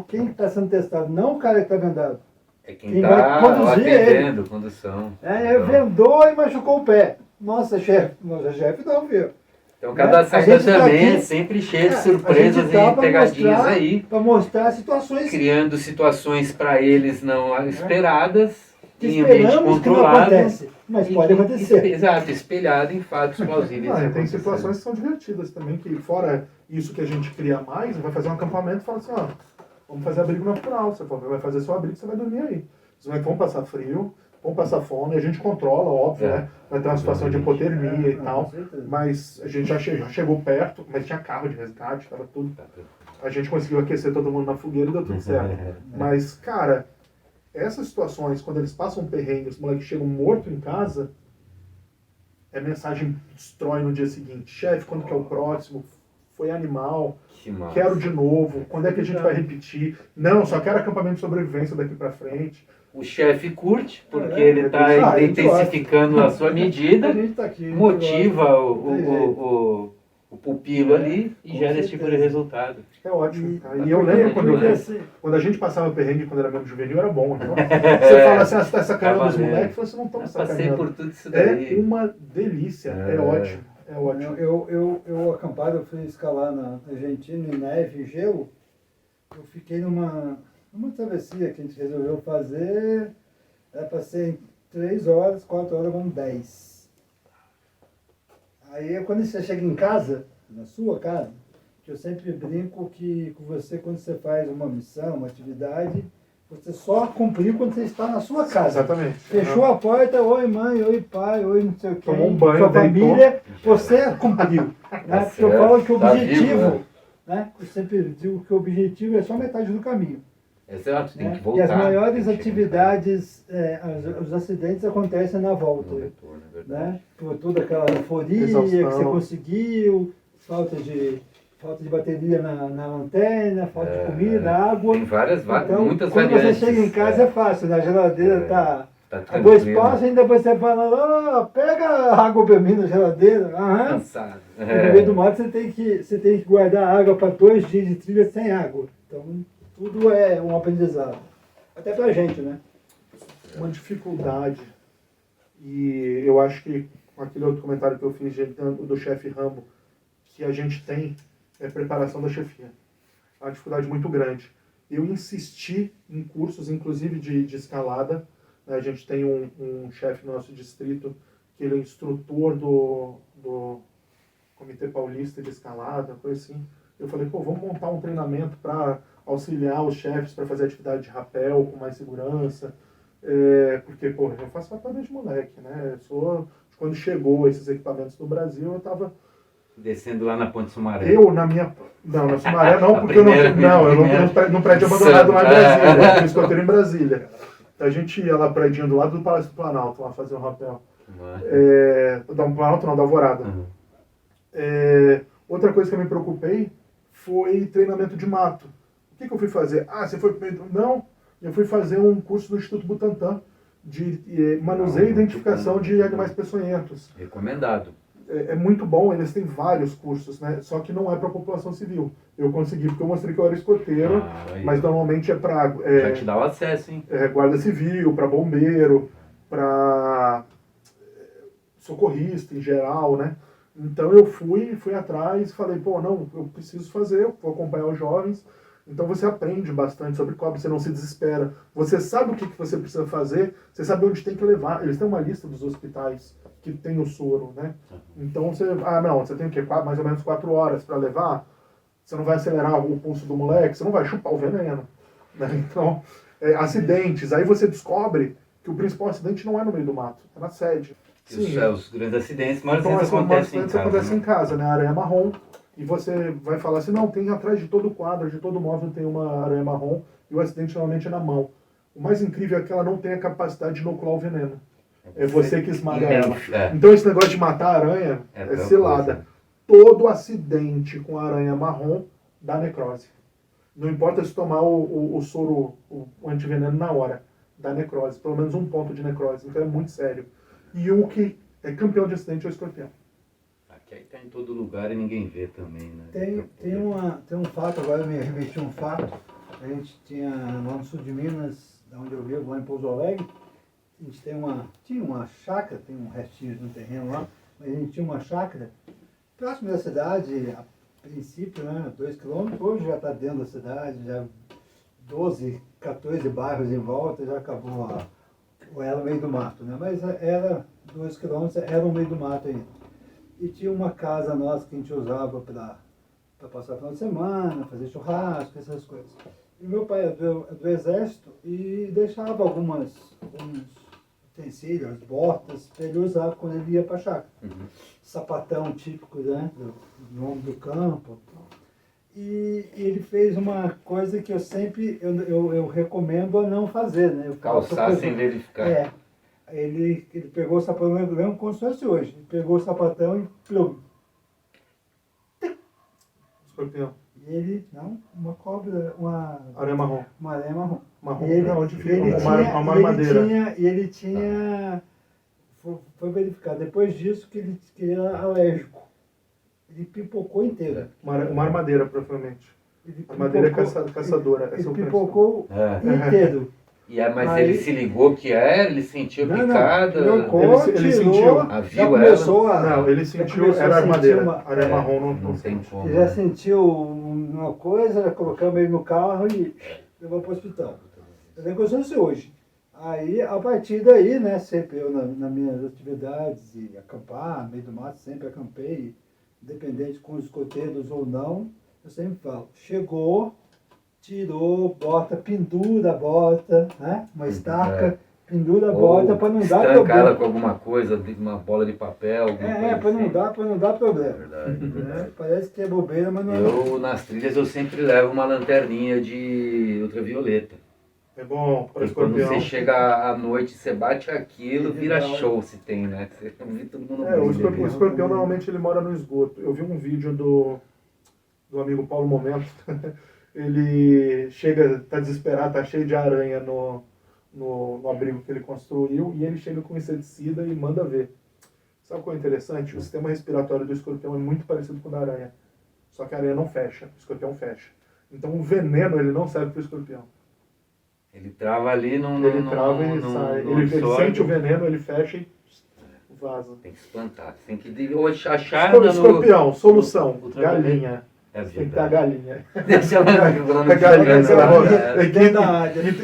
quem está sendo testado? Não o cara que está vendado. é quem quem tá vai conduzir atendendo, condução. Ele vendou e machucou o pé. Nossa, chefe. Nossa, chefe não, viu? Então cada A saída gente tá também aqui- é sempre cheia de a surpresas gente tá e pra pegadinhas mostrar- aí, Para mostrar situações criando situações para eles não esperadas, que em ambiente esperamos que não controlado. acontece. Mas e pode que- acontecer. Exato, espelhado em fatos plausíveis. Tem acontecendo. situações que são divertidas também, que fora isso que a gente cria mais, vai fazer um acampamento e fala assim, vamos fazer abrigo natural. Você vai fazer seu abrigo, você vai dormir aí. Vocês vão passar frio, vão passar fome, a gente controla, óbvio, né? Vai ter uma situação de hipotermia e tal. Com certeza. Mas a gente já chegou perto, mas tinha carro de resgate, tava tudo. A gente conseguiu aquecer todo mundo na fogueira e deu tudo certo. Mas, cara, essas situações, quando eles passam um perrengue, os moleques chegam mortos em casa, mensagem destrói no dia seguinte. Chefe, quando que é o próximo? Foi animal. Que massa. Quero de novo. Quando é que a gente vai repetir? Não, só quero acampamento de sobrevivência daqui pra frente. O chefe curte, porque ele está a gente intensificando a sua medida, A gente tá aqui. motiva Tem o pupilo ali e com gera esse tipo de certeza. resultado. É ótimo. cara. E porque- eu lembro porque assim, quando a gente passava perrengue quando era mesmo juvenil, era bom. Então, você fala assim, você tá sacaneando os valendo. moleques, você não Eu estamos passei sacaneando. por tudo isso É daí. uma delícia, é ótimo. É ótimo. eu acampado, eu fui escalar na Argentina em neve e gelo. Eu fiquei numa travessia que a gente resolveu fazer. Era para ser em 3 horas, 4 horas, vamos 10. Aí quando você chega em casa, na sua casa, que eu sempre brinco que com você, quando você faz uma missão, uma atividade, você só cumpriu quando você está na sua casa. Exatamente. Fechou a porta, oi mãe, oi pai, oi não sei o que. Tomou um banho, sua deitou. família, você cumpriu. Né? Porque eu certo, falo que o tá objetivo, vivo, né? Eu sempre digo que o objetivo é só metade do caminho. Exato, tem Né? que voltar. E as maiores tem que chegar em atividades, os acidentes acontecem na volta. casa. No retorno, é verdade. Né? Por toda aquela euforia Exaustão. que você conseguiu, falta de bateria na lanterna, falta de comida, água. Tem várias, Então, muitas quando variantes. você chega em casa é fácil, né? A geladeira está tá a 2 tranquilo, passos, ainda você fala, pega a água pra mim na geladeira. Aham. cansado. E no meio do mato você tem que guardar água para 2 dias de trilha sem água. Então, tudo é um aprendizado. Até pra gente, né? Uma dificuldade. E eu acho que aquele outro comentário que eu fiz do chefe Rambo, que a gente tem é preparação da chefia. É uma dificuldade muito grande. Eu insisti em cursos, inclusive de escalada. Né? A gente tem um chefe no nosso distrito que ele é instrutor do Comitê Paulista de Escalada, coisa assim. Eu falei, vamos montar um treinamento para auxiliar os chefes para fazer atividade de rapel com mais segurança. Porque, eu faço rapel desde moleque, né? Quando chegou esses equipamentos no Brasil, eu estava... Descendo lá na Ponte Sumaré. Não, na Sumaré não, A porque eu primeira, no prédio abandonado lá em Brasília, no escoteiro em Brasília. Então a gente ia lá prédio do lado do Palácio do Planalto, lá fazer um rapel. Da Planalto não, da Alvorada. Uhum. Outra coisa que eu me preocupei foi treinamento de mato. O que eu fui fazer? Você foi pro meio do... Não, Eu fui fazer um curso no Instituto Butantan de manuseio e identificação de animais peçonhentos. Recomendado. É muito bom, eles têm vários cursos, né? Só que não é para a população civil. Eu consegui porque eu mostrei que eu era escoteiro, Aí. mas normalmente é para Já te dá o acesso, hein? guarda civil, para bombeiro, para socorrista em geral, né? Então eu fui atrás, falei, pô, não, eu preciso fazer, eu vou acompanhar os jovens. Então você aprende bastante sobre cobra, você não se desespera. Você sabe o que você precisa fazer, você sabe onde tem que levar. Eles têm uma lista dos hospitais que tem o soro, né? Então você, você tem o quê? Mais ou menos 4 horas para levar. Você não vai acelerar o pulso do moleque, você não vai chupar o veneno, né? Então, acidentes. Aí você descobre que o principal acidente não é no meio do mato, é na sede. Os grandes acidentes, mas Então, acontecem em casa. Acontece em casa, né? A aranha marrom. E você vai falar assim, não, tem atrás de todo quadro, de todo móvel tem uma aranha marrom, e o acidente normalmente é na mão. O mais incrível é que ela não tem a capacidade de inocular o veneno. É você que esmaga ela. Então esse negócio de matar a aranha é cilada. Todo acidente com a aranha marrom dá necrose. Não importa se tomar o soro, o antiveneno na hora, dá necrose. Pelo menos um ponto de necrose. Então é muito sério. E o que é campeão de acidente é o escorpião. Aqui aí tá em todo lugar e ninguém vê também, né? Tem um fato, agora eu me remeti a um fato. A gente tinha lá no sul de Minas, onde eu vivo, lá em Pouso Alegre, a gente tinha uma chácara, tem um restinho de um terreno lá, mas a gente tinha uma chácara próximo da cidade, a princípio, né, 2 quilômetros, hoje já está dentro da cidade, já 12, 14 bairros em volta, já acabou era o meio do mato, né? Mas era 2 quilômetros, era o meio do mato ainda. E tinha uma casa nossa que a gente usava para passar o final de semana, fazer churrasco, essas coisas. E meu pai é do exército e deixava alguns utensílios, botas, para ele usar quando ele ia para a chácara. Sapatão típico, né, do homem do campo. E ele fez uma coisa que eu sempre eu recomendo a não fazer, né? Calçar sem verificar. Ele pegou o sapatão, eu lembro como se fosse hoje. Ele pegou o sapatão e plum. Escorpião. E ele, não, uma cobra, Aranha marrom. Uma aranha marrom. Marrom E ele, é onde fica ele uma armadeira. ele tinha, foi verificar depois disso que ele era alérgico. Ele pipocou inteiro. Uma armadeira, provavelmente. Ele Armadeira é caçadora. Ele pipocou inteiro. Mas ele se ligou que ele sentiu picada. Ele sentiu. Viu ela? Não, ele sentiu, era armadeira. Aranha marrom não tem como. Ele já sentiu uma coisa, já colocamos ele no carro e levou para o hospital. Eu tenho consciência hoje. Aí, a partir daí, né, sempre eu nas minhas atividades e acampar, no meio do mato, sempre acampei, independente com os escoteiros ou não, eu sempre falo, chegou, tirou, pendura a bota, né? Uma estaca, pendura a bota para não dar problema. Ela com alguma coisa, uma bola de papel. Para não dar problema. Verdade. Parece que é bobeira, mas não é. Nas trilhas eu sempre levo uma lanterninha de ultravioleta. É bom para quando escorpião. você chega à noite, você bate aquilo, vira show se tem, né? Você vê todo mundo o escorpião normalmente ele mora no esgoto. Eu vi um vídeo do amigo Paulo Momento. Ele chega, tá desesperado, tá cheio de aranha no abrigo que ele construiu, e ele chega com inseticida e manda ver. Sabe qual é interessante? O sistema respiratório do escorpião é muito parecido com o da aranha. Só que a aranha não fecha, o escorpião fecha. Então o veneno ele não serve para o escorpião. Ele trava ali, Ele trava e sai. Ele sente o veneno, ele fecha e vaza. Tem que espantar. Tem que achar escorpião, solução, galinha. Tem que ter a galinha. Deixa ela a galinha.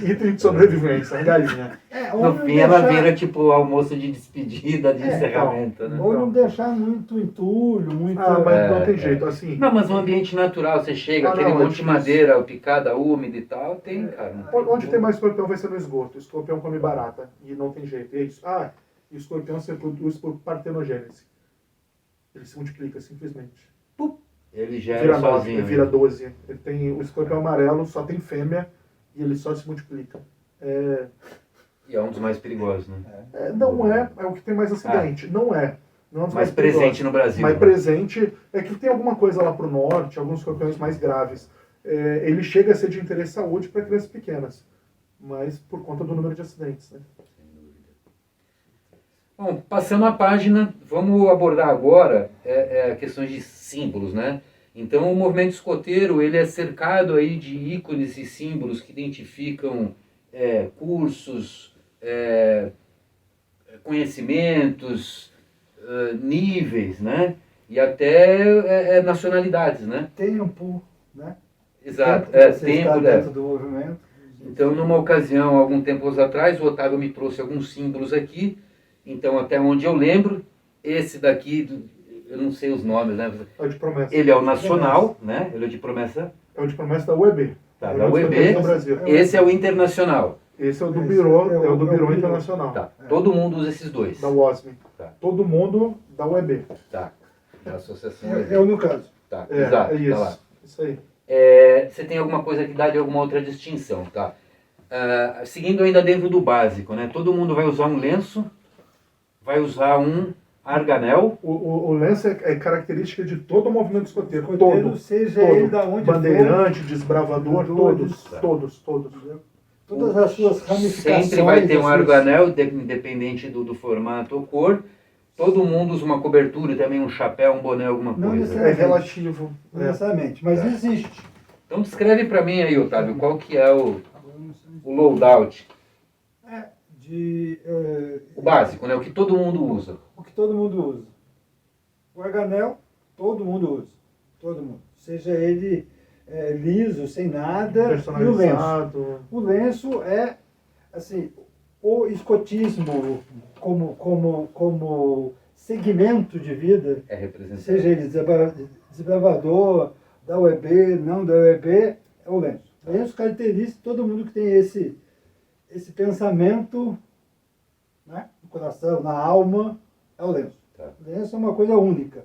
Item de sobrevivência, a galinha. No fim ela vira tipo almoço de despedida, de encerramento, né? Ou não deixar muito entulho, muito... mas não tem jeito, assim. Não, mas um ambiente natural, você chega, aquele monte de madeira picada, úmida e tal, tem, cara. Onde tem mais escorpião vai ser no esgoto. O escorpião come barata e não tem jeito. E é isso. E o escorpião se reproduz por partenogênese. Ele se multiplica, simplesmente. Ele gera vira sozinho. 9, vira 12. O escorpião amarelo só tem fêmea e ele só se multiplica. E é um dos mais perigosos, né? Não é o que tem mais acidente. Não é. Não é um dos mais presente no Brasil. Mais presente. É que tem alguma coisa lá pro norte, alguns escorpiões mais graves. Ele chega a ser de interesse de saúde para crianças pequenas. mas por conta do número de acidentes, né? Bom, passando a página, vamos abordar agora questões de símbolos, né? Então, o movimento escoteiro, ele é cercado aí de ícones e símbolos que identificam cursos, conhecimentos, níveis, né? E até nacionalidades, né? Tempo, né? Exato, Tempo que você está tempo, dentro do movimento. Então, numa ocasião, algum tempo atrás, o Otávio me trouxe alguns símbolos aqui. Então, até onde eu lembro, esse daqui, eu não sei os nomes, né? É o de promessa. Ele é o nacional, né? Ele é de promessa. É o de promessa da UEB. Tá, É da o de UEB. promessa do Brasil. Esse é o internacional. Esse é o do Esse Biro, é o do Biro Biro. Internacional. Tá. Todo mundo usa esses dois. Da UOSM. Tá. Todo mundo da UEB. Tá. Da associação. Eu no caso. Tá, É, exato. é isso. Tá lá. Isso aí. Você tem alguma coisa que dá de alguma outra distinção, tá? Seguindo ainda dentro do básico, né? Todo mundo vai usar um lenço, vai usar um arganel. O lenço é característica de todo o movimento escoteiro. Escoteiro, Todo. seja todo. ele da onde Bandeirante, desbravador, Todos. todos. Todas as suas ramificações. Sempre vai ter um as suas- arganel, independente do formato ou cor. Todo mundo usa uma cobertura, também um chapéu, um boné, alguma Não coisa. É relativo. Não necessariamente, mas existe. Então descreve para mim aí, Otávio, qual que é o loadout. O básico, né? O que todo mundo usa. O que todo mundo usa. O arganel, todo mundo usa. Todo mundo. Seja ele liso, sem nada, e o lenço. Personalizado. O lenço é, assim, o escotismo como segmento de vida, É representado. seja ele desbravador, da UEB, não da UEB, é o lenço. O lenço caracteriza todo mundo que tem esse pensamento, né, no coração, na alma, é o lenço. Tá. O lenço é uma coisa única.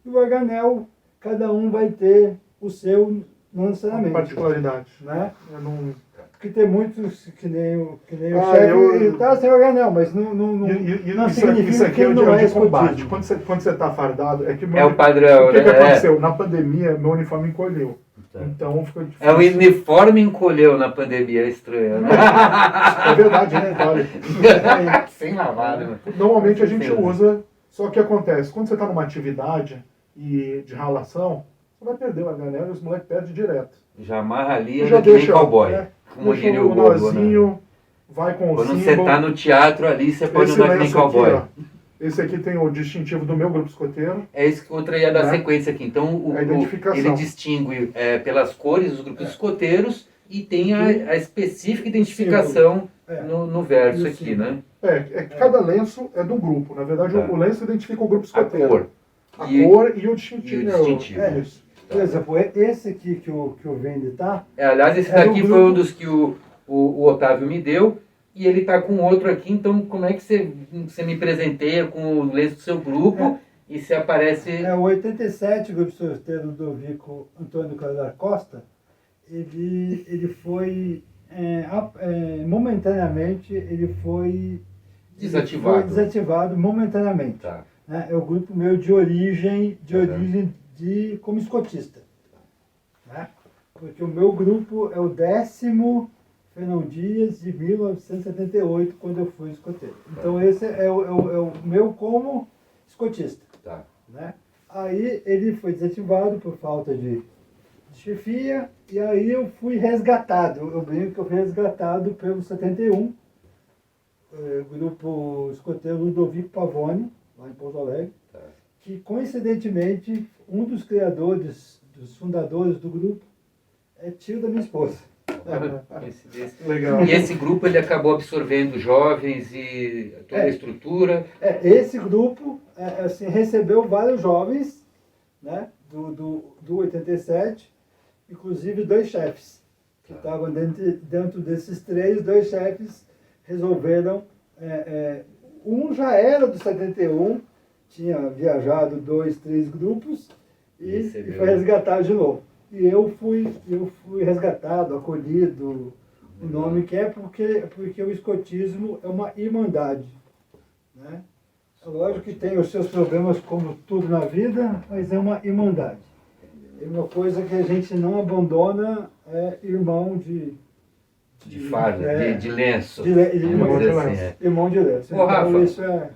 E o arganel, cada um vai ter o seu, não necessariamente. Particularidade. Né? Eu não... Porque tem muitos que nem o Ah, chefe, eu- ele tá sem organel, mas não Isso significa aqui que é ele o não dia é de combate. escotismo. Quando você tá fardado, é que É o padrão, o que né? aconteceu? Na pandemia, meu uniforme encolheu. Tá. Então ficou difícil. É, o uniforme encolheu na pandemia, é estranho, né? É verdade, né, cara? Sem lavada, né? Normalmente a gente Sim. usa, só que acontece, quando você está numa atividade de ralação, você vai perder o arganel e os moleques perdem direto. Já amarra ali, Já anda que nem deixa, cowboy. né? Como Deixa diria o o Bobo, né? nozinho, vai com o Quando você símbolo. tá no teatro ali, você pode Esse andar que nem lenço aqui, cowboy. ó, esse aqui tem o distintivo do meu grupo escoteiro. É isso que outra ia dar Né? sequência aqui. Então, A identificação. ele distingue pelas cores os grupos escoteiros e tem a específica identificação É. no verso E o aqui, símbolo. né? É que cada lenço é do grupo. Na verdade, Tá. o lenço identifica o grupo A escoteiro. cor. A E- cor e o distintivo. e o distintivo. É. Isso. Por exemplo, esse aqui que o Vende tá, Aliás, esse É do daqui grupo- foi um dos que o Otávio me deu. E ele tá com outro aqui, então como é que você me presenteia com o lenço do seu grupo e se aparece... é o 87, grupo sorteiro do Vico Antônio Carlos Costa, ele foi, momentaneamente, ele foi Desativado. foi desativado momentaneamente. Tá. Né? É o grupo meu de origem como escotista. Né? Porque o meu grupo é o 10º Fernão Dias de 1978, quando eu fui escoteiro. Então esse é o meu como escotista. Tá. Né? Aí ele foi desativado por falta de chefia, e aí eu fui resgatado. Eu brinco que eu fui resgatado pelo 71, grupo escoteiro Ludovico Pavone, lá em Pouso Alegre, Tá. que coincidentemente um dos criadores, dos fundadores do grupo, é tio da minha esposa. Coincidência. Legal. E esse grupo ele acabou absorvendo jovens e toda a estrutura. Esse grupo assim, recebeu vários jovens, né, do 87, inclusive 2 chefes, que estavam dentro desses 3, 2 chefes resolveram, um já era do 71, tinha viajado 2, 3 grupos e Recebeu. foi resgatado de novo. E eu fui resgatado, acolhido, o nome que é porque o escotismo é uma irmandade, né? É lógico que tem os seus problemas como tudo na vida, mas é uma irmandade. É uma coisa que a gente não abandona, é irmão de De farda, de lenço. Irmão de Vamos dizer lenço. assim, é. Irmão de lenço. Ô, Rafa. Então, isso é...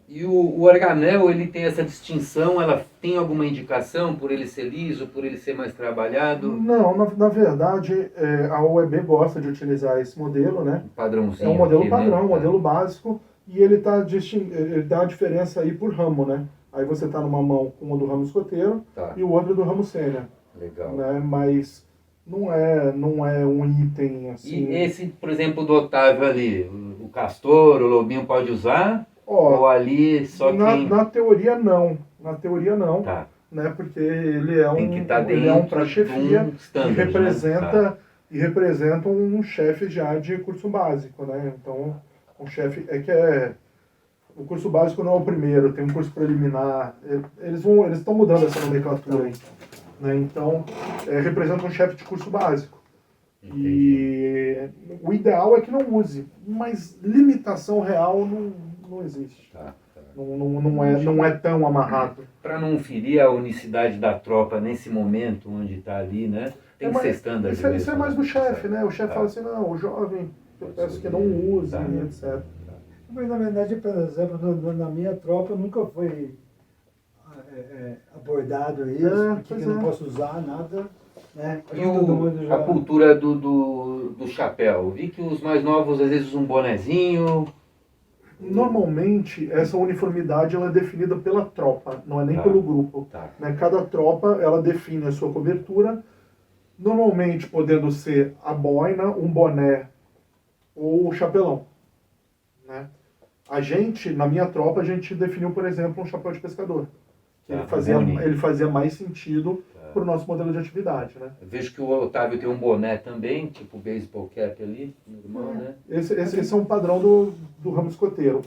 E o organel, ele tem essa distinção, ela tem alguma indicação por ele ser liso, por ele ser mais trabalhado? Não, na verdade, a OEB gosta de utilizar esse modelo, né? Um padrãozinho. É um modelo aqui, padrão, né? um modelo básico, e ele dá a diferença aí por ramo, né? Aí você está numa mão com uma do ramo escoteiro Tá, e o outro do ramo sênior, legal. né? Mas não é um item assim... E esse, por exemplo, do Otávio ali, o Castor, o Lobinho pode usar? Ou Ó, ali só quem... na teoria não, Tá, né? Porque ele é tem que estar ele é um dentro pra-chefia de um e standard, né? representa, Tá. e representa um chefe já de curso básico, né? Então, um chefe o curso básico não é o primeiro, tem um curso preliminar. Eles estão mudando essa nomenclatura aí, né? Então, representa um chefe de curso básico. Entendi. E o ideal é que não use, mas limitação real não existe. Tá, tá. Não é tão amarrado. Para não ferir a unicidade da tropa nesse momento onde está ali, né? Tem que ser standard Isso é mesmo, mais né? do chefe, né? O chefe Tá. fala assim, não, o jovem, eu peço que não use, Tá. etc. Mas, na verdade, por exemplo, na minha tropa nunca foi abordado isso, porque pois eu não é. posso usar nada. Né? Acho E que todo mundo já... a cultura do chapéu? Eu vi que os mais novos às vezes usam um bonezinho. Normalmente, essa uniformidade ela é definida pela tropa, não é nem Tá. pelo grupo. Tá. Né? Cada tropa ela define a sua cobertura, normalmente podendo ser a boina, um boné ou o chapelão. Né? Na minha tropa, a gente definiu, por exemplo, um chapéu de pescador. Tá, Ele fazia mais sentido para o nosso modelo de atividade. Né? Eu vejo que o Otávio tem um boné também, tipo baseball cap ali, normal, né? Esse é um padrão do ramo escoteiro.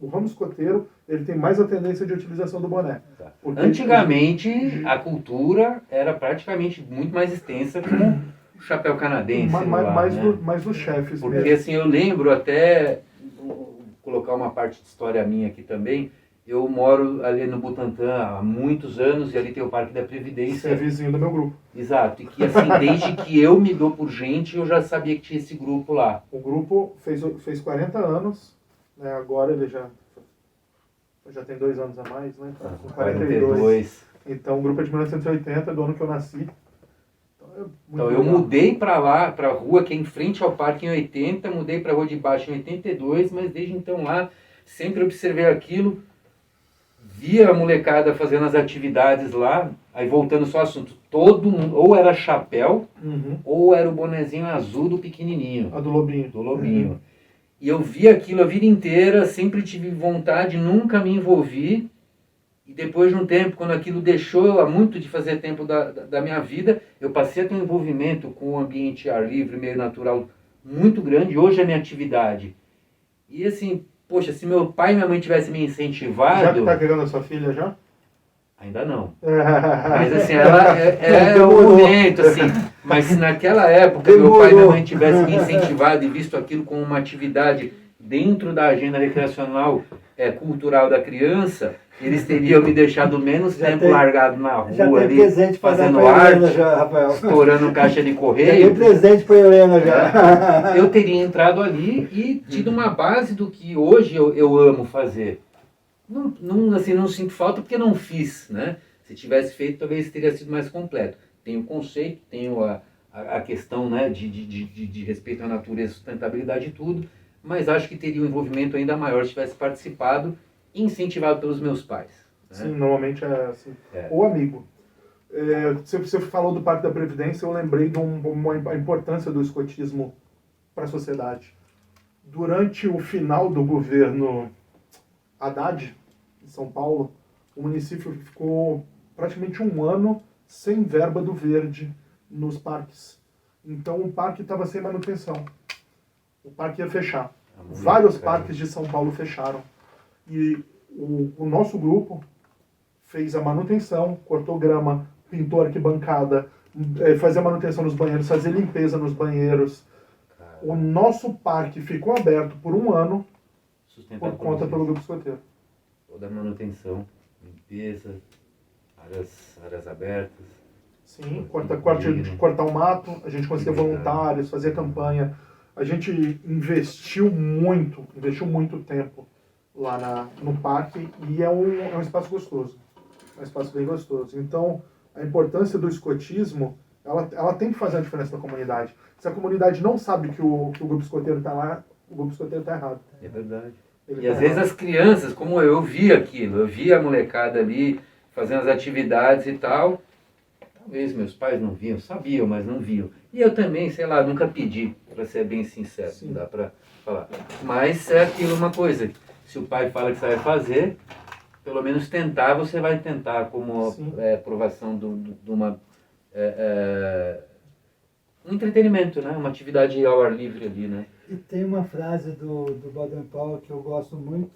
O ramo escoteiro ele tem mais a tendência de utilização do boné. Tá. Porque Antigamente, a cultura era praticamente muito mais extensa com o chapéu canadense lá, né? mais dos chefes Porque mesmo. assim, eu lembro até, vou colocar uma parte de história minha aqui também, eu moro ali no Butantã há muitos anos e ali tem o Parque da Esse Previdência. é vizinho do meu grupo. Exato, e que assim, desde que eu me dou por gente, eu já sabia que tinha esse grupo lá. O grupo fez 40 anos, né? Agora ele já tem 2 anos a mais, né? Tá com 42. Então o grupo é de 1980, do ano que eu nasci. Então eu mudei para lá, para a rua que é em frente ao parque em 80, mudei para a rua de baixo em 82, mas desde então lá sempre observei aquilo, via a molecada fazendo as atividades lá, aí voltando só ao assunto, todo mundo, ou era chapéu, Uhum. ou era o bonezinho azul do pequenininho, A do Lobinho. do Lobinho. E eu vi aquilo a vida inteira, sempre tive vontade, nunca me envolvi. E depois de um tempo, quando aquilo deixou há muito de fazer tempo da minha vida, eu passei a ter um envolvimento com o ambiente ar livre, meio natural, muito grande. Hoje é minha atividade. E assim, poxa, se meu pai e minha mãe tivessem me incentivado... Já que tá pegando a sua filha já? Ainda não. Mas assim, ela é o Demorou. momento, assim. Mas se naquela época meu pai e minha mãe tivessem me incentivado e visto aquilo como uma atividade dentro da agenda recreacional cultural da criança, eles teriam me deixado menos Já tempo tem- largado na Já rua tem ali, presente para dar fazendo para Helena arte, já, Rafael. estourando caixa de Já tem correio. presente para Helena já. Eu teria entrado ali e tido uma base do que hoje eu amo fazer. Assim, não sinto falta porque não fiz, né? Se tivesse feito, talvez teria sido mais completo. Tenho o conceito, tenho a questão, né, de respeito à natureza, sustentabilidade e tudo, mas acho que teria um envolvimento ainda maior se tivesse participado, incentivado pelos meus pais. Né? Sim, normalmente é assim. É. Ou amigo. Você falou do Parque da Previdência, eu lembrei de a importância do escotismo para a sociedade. Durante o final do governo Haddad, em São Paulo, o município ficou praticamente um ano sem verba do verde nos parques. Então o parque estava sem manutenção. O parque ia fechar. Vários parques de São Paulo fecharam. E o nosso grupo fez a manutenção, cortou grama, pintou arquibancada, fazia manutenção nos banheiros, fazia limpeza nos banheiros. O nosso parque ficou aberto por um ano por conta pelo grupo escoteiro. Toda a manutenção, limpeza, áreas abertas. Sim, cortar o mato, a gente conseguia voluntários, fazia campanha A gente investiu muito tempo lá no parque e é um espaço gostoso. É um espaço bem gostoso. Então, a importância do escotismo, ela tem que fazer a diferença na comunidade. Se a comunidade não sabe que o grupo escoteiro está lá, o grupo escoteiro está errado. É verdade. Ele E tá às vezes errado. as crianças, como eu via aquilo, eu via a molecada ali fazendo as atividades e tal, talvez meus pais não viam, sabiam, mas não viam. E eu também, sei lá, nunca pedi, para ser bem sincero, Sim. não dá para falar. Mas é aquilo uma coisa, se o pai fala que você vai fazer, pelo menos tentar, você vai tentar, como Sim. aprovação de uma... um entretenimento, né? Uma atividade ao ar livre ali, né? E tem uma frase do Baden-Powell que eu gosto muito,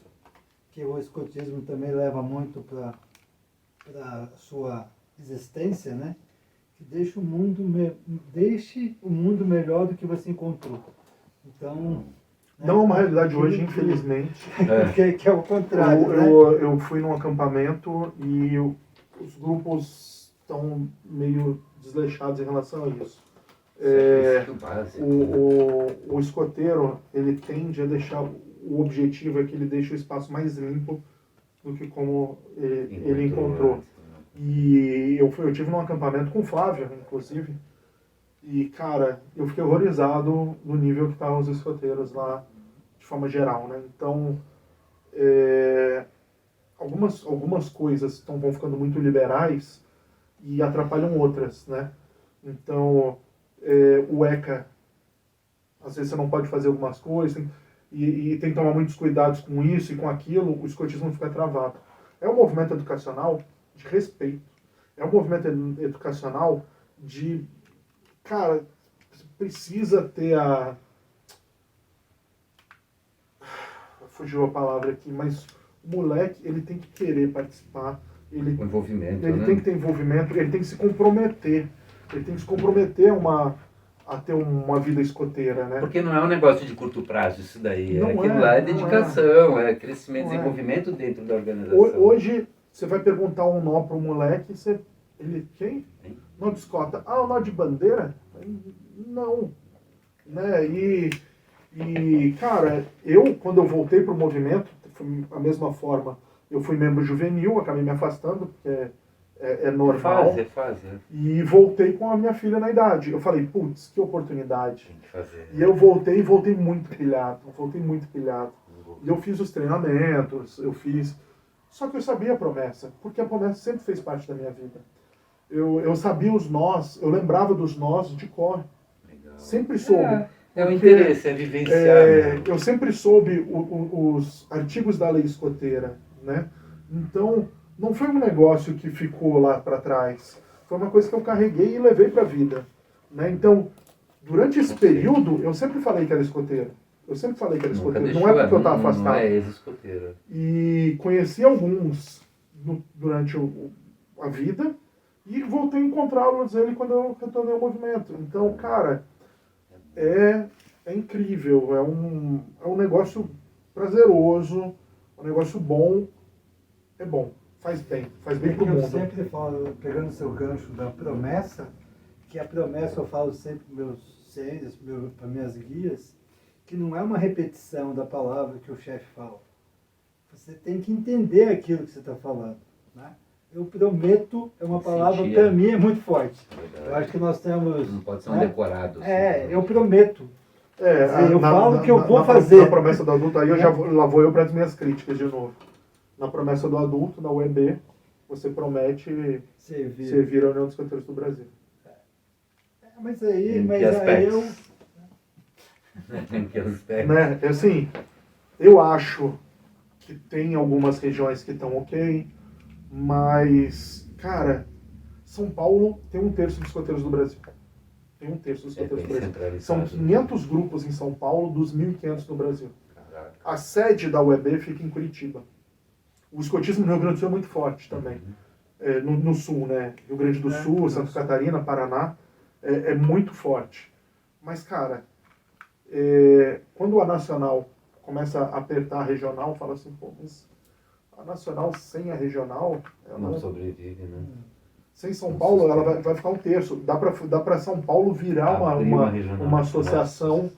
que o escotismo também leva muito para a sua existência, né? Que deixe o mundo melhor do que você encontrou. Então... Não é uma realidade aquilo hoje, que- infelizmente. que é o contrário, né? Eu fui num acampamento e os grupos estão meio desleixados em relação a isso. Isso é básico. O escoteiro, ele tende a deixar, o objetivo é que ele deixe o espaço mais limpo do que como ele encontrou. E eu tive num acampamento com o Flávio, inclusive, e, cara, eu fiquei horrorizado no nível que estavam os escoteiros lá, de forma geral, né? Então, algumas coisas vão ficando muito liberais e atrapalham outras, né? Então, o ECA, às vezes você não pode fazer algumas coisas, e tem que tomar muitos cuidados com isso e com aquilo, o escotismo fica travado. É um movimento educacional de respeito. É um movimento educacional de... Cara, precisa ter fugiu a palavra aqui, mas o moleque, ele tem que querer participar. O envolvimento, Ele né? tem que ter envolvimento, ele tem que se comprometer. Ele tem que se comprometer a ter uma vida escoteira, né? Porque não é um negócio de curto prazo isso daí. Não Aquilo é, lá é não dedicação, é crescimento, Não é. desenvolvimento dentro da organização. Hoje, você vai perguntar um nó para um moleque, ele, quem? Hein? Nó de escota. Ah, o nó de bandeira? Não. Né? E, cara, quando eu voltei pro movimento, foi a mesma forma. Eu fui membro juvenil, acabei me afastando, porque é normal. É fase. E voltei com a minha filha na idade. Eu falei, putz, que oportunidade. Tem que fazer. E eu voltei muito pilhado. E eu fiz os treinamentos, Só que eu sabia a promessa, porque a promessa sempre fez parte da minha vida. Eu sabia os nós, eu lembrava dos nós de cor. Legal. Sempre soube. É o Porque, interesse, é vivenciar. Né? eu sempre soube os artigos da lei escoteira, né? Então, não foi um negócio que ficou lá para trás. Foi uma coisa que eu carreguei e levei para a vida, né? Então, durante esse período, eu sempre falei que era escoteiro. Nunca Não é porque eu estava Não afastado. é ex-escoteiro. E conheci alguns durante a vida e voltei a encontrá-los quando eu retornei ao movimento. Então, cara, é incrível, é um negócio prazeroso, um negócio bom, é bom, faz bem pro Eu mundo. sempre falo, pegando o seu gancho da promessa, que a promessa eu falo sempre para meus seres, para minhas guias, que não é uma repetição da palavra que o chefe fala. Você tem que entender aquilo que você está falando, né? Eu prometo é uma palavra, Sentir, para mim, é muito forte. Verdade. Eu acho que nós temos... Não pode ser um né? decorado. Eu prometo. Eu Na- falo na- que eu na- vou na- fazer. Na promessa do adulto, aí lá vou eu para as minhas críticas de novo. Na promessa do adulto, na UEB, você promete servir a União dos Escoteiros do Brasil. Mas Em que aí eu... aspectos? Em que aspectos? Né? Assim, eu acho que tem algumas regiões que estão ok, mas, cara, São Paulo tem 1/3 dos escoteiros do Brasil. Tem 1/3 dos escoteiros bem do Brasil. centralizado. São 500 grupos em São Paulo, dos 1.500 no Brasil. Caraca. A sede da UEB fica em Curitiba. O escotismo no Rio Grande do Sul é muito forte também. No Sul, né? Rio Grande do Sul, no Santa Sul. Catarina, Paraná, é muito forte. Mas, cara, quando a nacional começa a apertar a regional, fala assim, pô, mas a nacional sem a regional, ela Não sobrevive, né? sem São Paulo, ela vai ficar 1/3. Dá para São Paulo virar Abrir uma regional. uma associação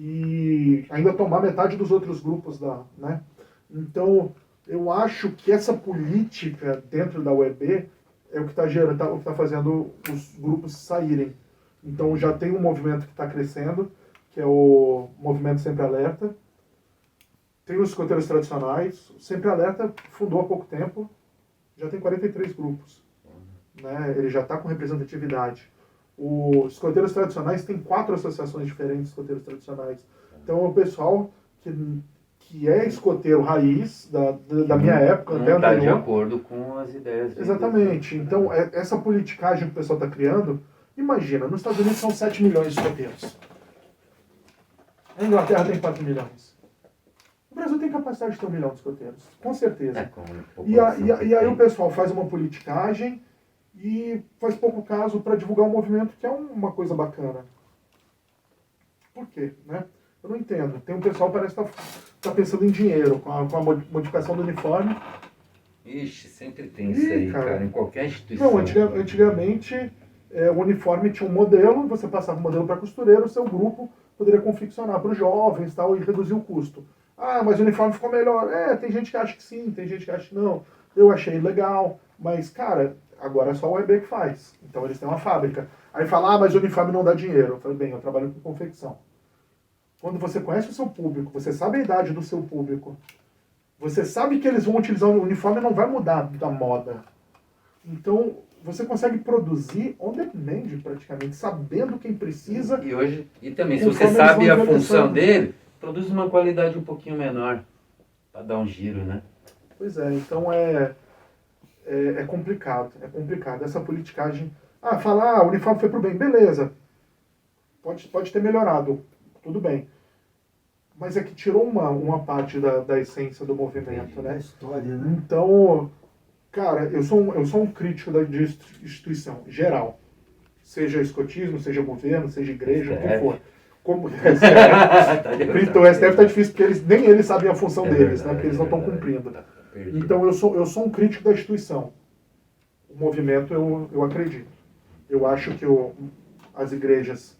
e ainda tomar metade dos outros grupos da, né? Então, eu acho que essa política dentro da UEB é o que está gerando, o que está fazendo os grupos saírem. Então, já tem um movimento que está crescendo, que é o Movimento Sempre Alerta. Tem os escoteiros tradicionais. O Sempre Alerta fundou há pouco tempo, já tem 43 grupos. Né? Ele já está com representatividade. Os escoteiros tradicionais tem 4 associações diferentes de escoteiros tradicionais. Então, é o pessoal que é escoteiro raiz da minha época, até está de anterior. acordo com as ideias. Exatamente. Então, essa politicagem que o pessoal está criando, imagina, nos Estados Unidos são 7 milhões de escoteiros. A Inglaterra tem 4 milhões. O Brasil tem capacidade de ter 1 milhão de escoteiros, com certeza. E aí o pessoal faz uma politicagem e faz pouco caso para divulgar um movimento que é uma coisa bacana. Por quê? Né? Eu não entendo. Tem um pessoal que parece que tá pensando em dinheiro, com a modificação do uniforme. Ixi, sempre tem isso aí, cara, em qualquer instituição. Não, antigamente o uniforme tinha um modelo, você passava o modelo para costureiro, o seu grupo poderia confeccionar para os jovens tal, e reduzir o custo. Ah, mas o uniforme ficou melhor. Tem gente que acha que sim, tem gente que acha que não. Eu achei legal, mas, cara, agora é só o UEB que faz. Então eles têm uma fábrica. Aí fala, mas o uniforme não dá dinheiro. Eu falei, bem, eu trabalho com confecção. Quando você conhece o seu público, você sabe a idade do seu público, você sabe que eles vão utilizar o uniforme, não vai mudar da moda. Então, você consegue produzir on demand, praticamente, sabendo quem precisa. E também, se você sabe a função dele, produz uma qualidade um pouquinho menor, para dar um giro, né? Pois é, então é complicado, é complicado. Essa politicagem, falar, o uniforme foi pro bem, beleza, pode ter melhorado, tudo bem. Mas é que tirou uma parte da essência do movimento, né? Da história, né? Então, cara, eu sou um crítico de instituição, geral. Seja escotismo, seja governo, seja igreja, o que for. Como o STF tá difícil, porque nem eles sabem a função deles, né? Porque eles não estão cumprindo. Então, eu sou um crítico da instituição. O movimento, eu acredito. Eu acho que as igrejas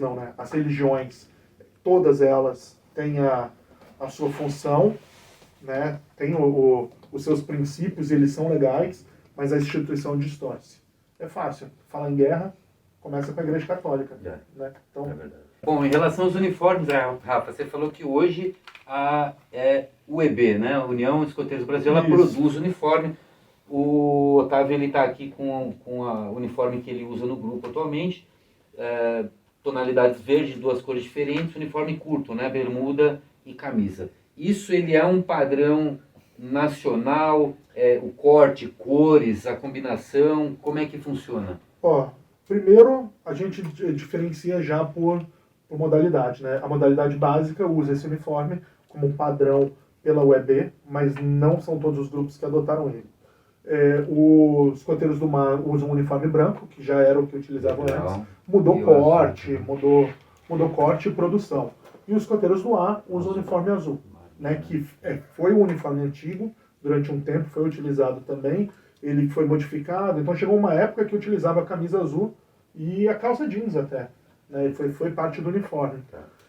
não, né? As religiões, todas elas têm a sua função, né? Tem os seus princípios, eles são legais, mas a instituição distorce. É fácil. Falar em guerra, começa com a Igreja Católica. Né? Então, é verdade. Bom, em relação aos uniformes, Rafa, você falou que hoje a UEB, né? A União Escoteiros do Brasil, ela produz uniforme. O Otávio está aqui com a uniforme que ele usa no grupo atualmente. Tonalidades verdes, 2 cores diferentes, uniforme curto, né? Bermuda e camisa. Isso ele é um padrão nacional, o corte, cores, a combinação, como é que funciona? Primeiro a gente diferencia já por modalidade, né? A modalidade básica usa esse uniforme como um padrão pela UEB, mas não são todos os grupos que adotaram ele. Os escoteiros do mar usam um uniforme branco, que já era o que utilizavam antes. Mudou corte, mudou corte e produção. E os escoteiros do ar usam o uniforme azul, né, que foi um uniforme antigo, durante um tempo foi utilizado também, ele foi modificado, então chegou uma época que utilizava a camisa azul e a calça jeans até, né, foi parte do uniforme,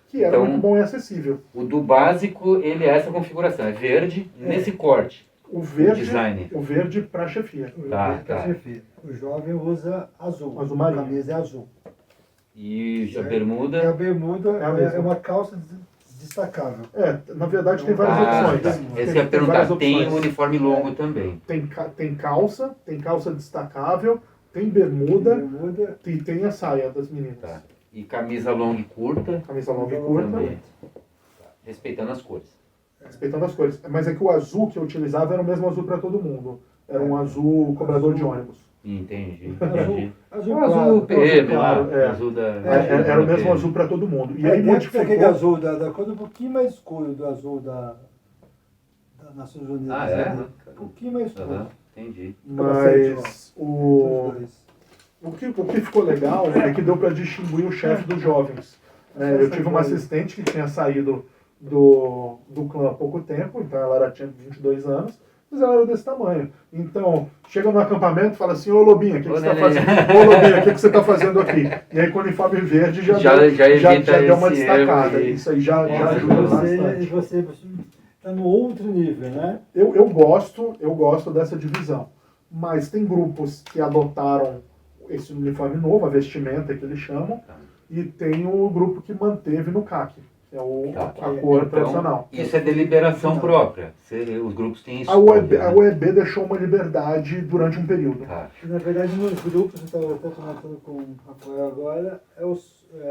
que era muito bom e acessível. O do básico, ele é essa configuração, é verde nesse corte. O verde para chefia. Chefia. O jovem usa azul. Azul marinho. A camisa é azul. E a bermuda? A bermuda é uma calça destacável. Na verdade tem várias opções. Esse ia perguntar, tem um uniforme longo também. Tem calça destacável, tem bermuda e tem a saia das meninas. E camisa longa e curta? Camisa longa e curta. Também. Respeitando as cores. Respeitando as cores. Mas é que o azul que eu utilizava era o mesmo azul para todo mundo. Era um azul cobrador de ônibus. Entendi. Azul PM, claro, azul da... Era o mesmo azul para todo mundo. E aí modificou... aquele azul da cor um pouquinho mais escuro do azul da Nações Unidas. Um pouquinho mais escuro. Entendi. Mas o que ficou legal é que deu para distinguir o chefe dos jovens. Eu tive uma assistente que tinha saído do clã há pouco tempo, então ela tinha 22 anos, mas ela era desse tamanho. Então, chega no acampamento e fala assim, ô Lobinha, o que, que Ô, você está neném. fazendo? Ô Lobinha, o que, que você está fazendo aqui? E aí com o uniforme verde já deu uma esse destacada. erro aí. Isso aí já Nossa, ajuda Você bastante. está no outro nível, né? Eu gosto dessa divisão. Mas tem grupos que adotaram esse uniforme novo, a vestimenta que eles chamam, e tem o grupo que manteve no CAC, que é Tá. a cor Então, tradicional. isso é deliberação própria. Os grupos têm isso. A UEB deixou uma liberdade durante um período. Tá. Na verdade, nos grupos, eu estou comentando com o Rafael agora, é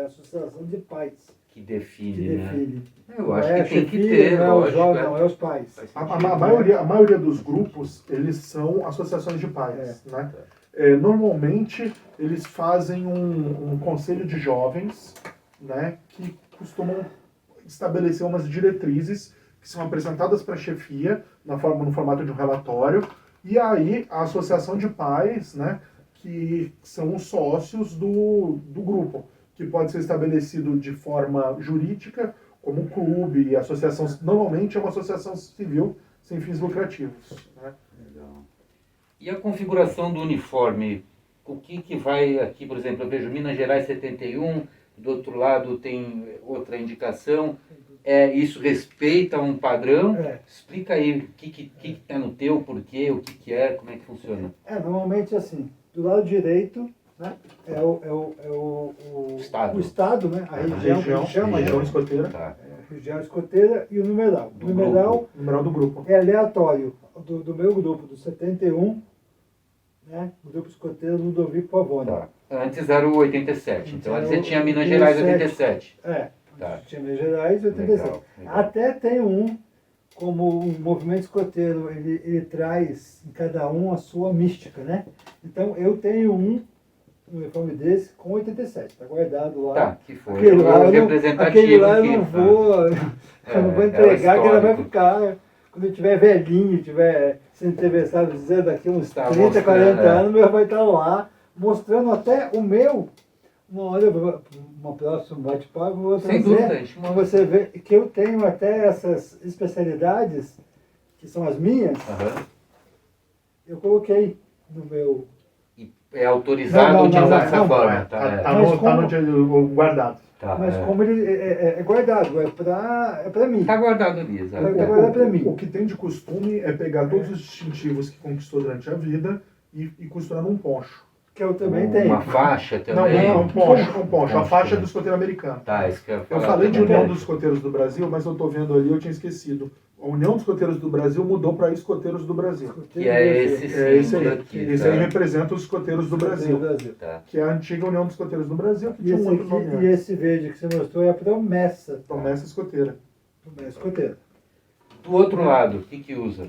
a Associação de Pais Que que define, né? define. Eu Não acho é que a tem que chefia, ter, não é o lógico. jovem, não, é os pais. Faz A sentido. maioria dos grupos, eles são associações de pais, né? Normalmente, eles fazem um conselho de jovens, né, que costumam estabelecer umas diretrizes que são apresentadas para a chefia no formato de um relatório, e aí a associação de pais, né, que são os sócios do grupo, que pode ser estabelecido de forma jurídica, como um clube, e associação, normalmente é uma associação civil sem fins lucrativos, né? Legal. E a configuração do uniforme? O que vai aqui, por exemplo, eu vejo Minas Gerais 71, do outro lado tem outra indicação. Isso respeita um padrão? É. Explica aí o que está no teu, por quê, o que é, como é que funciona. Normalmente assim, do lado direito, né, é o Estado. o estado, né, a região que a gente chama, região né, escoteira, Tá. região escoteira e o numeral. O Do numeral numeral do grupo. é aleatório do meu grupo, do 71, né, o grupo escoteiro Ludovico Pavone. Tá. Antes era o 87, então Antes antes era você o tinha Minas Gerais 87. É, Tá. tinha Minas Gerais e 87. Legal, legal. Até tem como o movimento escoteiro, ele traz em cada um a sua mística, né? Então eu tenho um uniforme desse com 87, está guardado lá. Tá, que foi Aquele lá, o eu não, representativo aquele lá eu aqui, não tá. vou, eu não vou entregar, que ela vai histórico. ficar. Quando eu tiver velhinho, tiver sendo entrevistado, dizer daqui uns Tá 30, mostrando, 40 anos, meu vai estar lá, mostrando até o meu. Uma hora, uma próxima bate-papo, eu vou Sem trazer, dúvida, a gente pra você ver que eu tenho até essas especialidades, que são as minhas, Aham. eu coloquei no meu. E é autorizado Não, utilizar não, dessa não, forma, tá? Mas no dia guardado. Tá, Mas como ele é guardado, é pra mim. Tá guardado ali, exato. Tá guardado pra mim. O que tem de costume é pegar todos os distintivos que conquistou durante a vida e costurar num poncho. Que eu também tenho. Uma faixa Não, também. um poncho. A faixa né? do escoteiro americano. Tá, isso que eu ia Eu falar falei de também. União dos Escoteiros do Brasil, mas eu tô vendo ali, eu tinha esquecido. A União dos Escoteiros do Brasil mudou para Escoteiros do Brasil. Que é esse Esse símbolo aí. aqui. Esse tá? aí representa os Escoteiros do Brasil, Tá. que é a antiga União dos Escoteiros do Brasil, que E tinha um esse, outro nome aqui, e antes. esse verde que você mostrou é a promessa. Promessa escoteira. Promessa escoteira. Do outro lado, o que usa?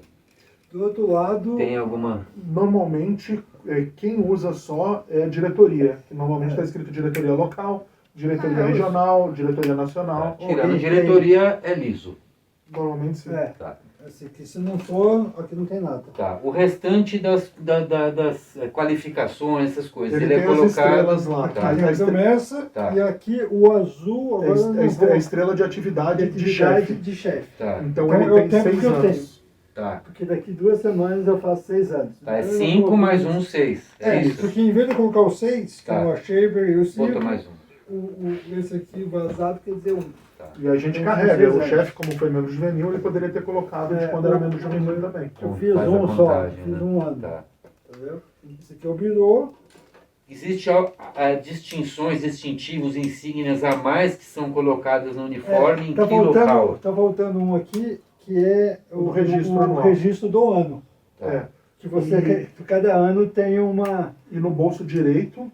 Do outro lado, Tem alguma... Normalmente, quem usa só é a diretoria, que normalmente está escrito diretoria local, diretoria regional, diretoria nacional. Tirando Tem- diretoria, é liso. Normalmente sim. Tá. assim, que se não for, aqui não tem nada. Tá. O restante das qualificações, essas coisas, ele é tem as colocado... estrelas lá. Tá. Aqui a promessa Tá. e aqui o azul, agora eu não vou. É a estrela de atividade de chefe. de chefe. Tá. Então Então, ele é o tem tempo 6 que eu anos. Tá. Porque daqui 2 semanas eu faço 6 anos. Tá, é Então, eu 5 vou- mais 1, 6. É isso. Porque em vez de colocar o 6, que Tá. é o Shaver e o Bota Silver, mais um. esse aqui vazado quer dizer 1. E a gente Tem carrega. 6 O anos. chefe, como foi membro juvenil, ele poderia ter colocado de quando era membro juvenil também. Eu Bom, fiz faz a um só, contagem, fiz né? um ano. Tá. Entendeu? Esse aqui é o birô. Existe distinções, distintivos, insígnias a mais que são colocadas no uniforme em que local? Tá faltando um aqui, que é O registro anual. registro do ano. Tá. É. Que você, cada ano tem uma... E no bolso direito,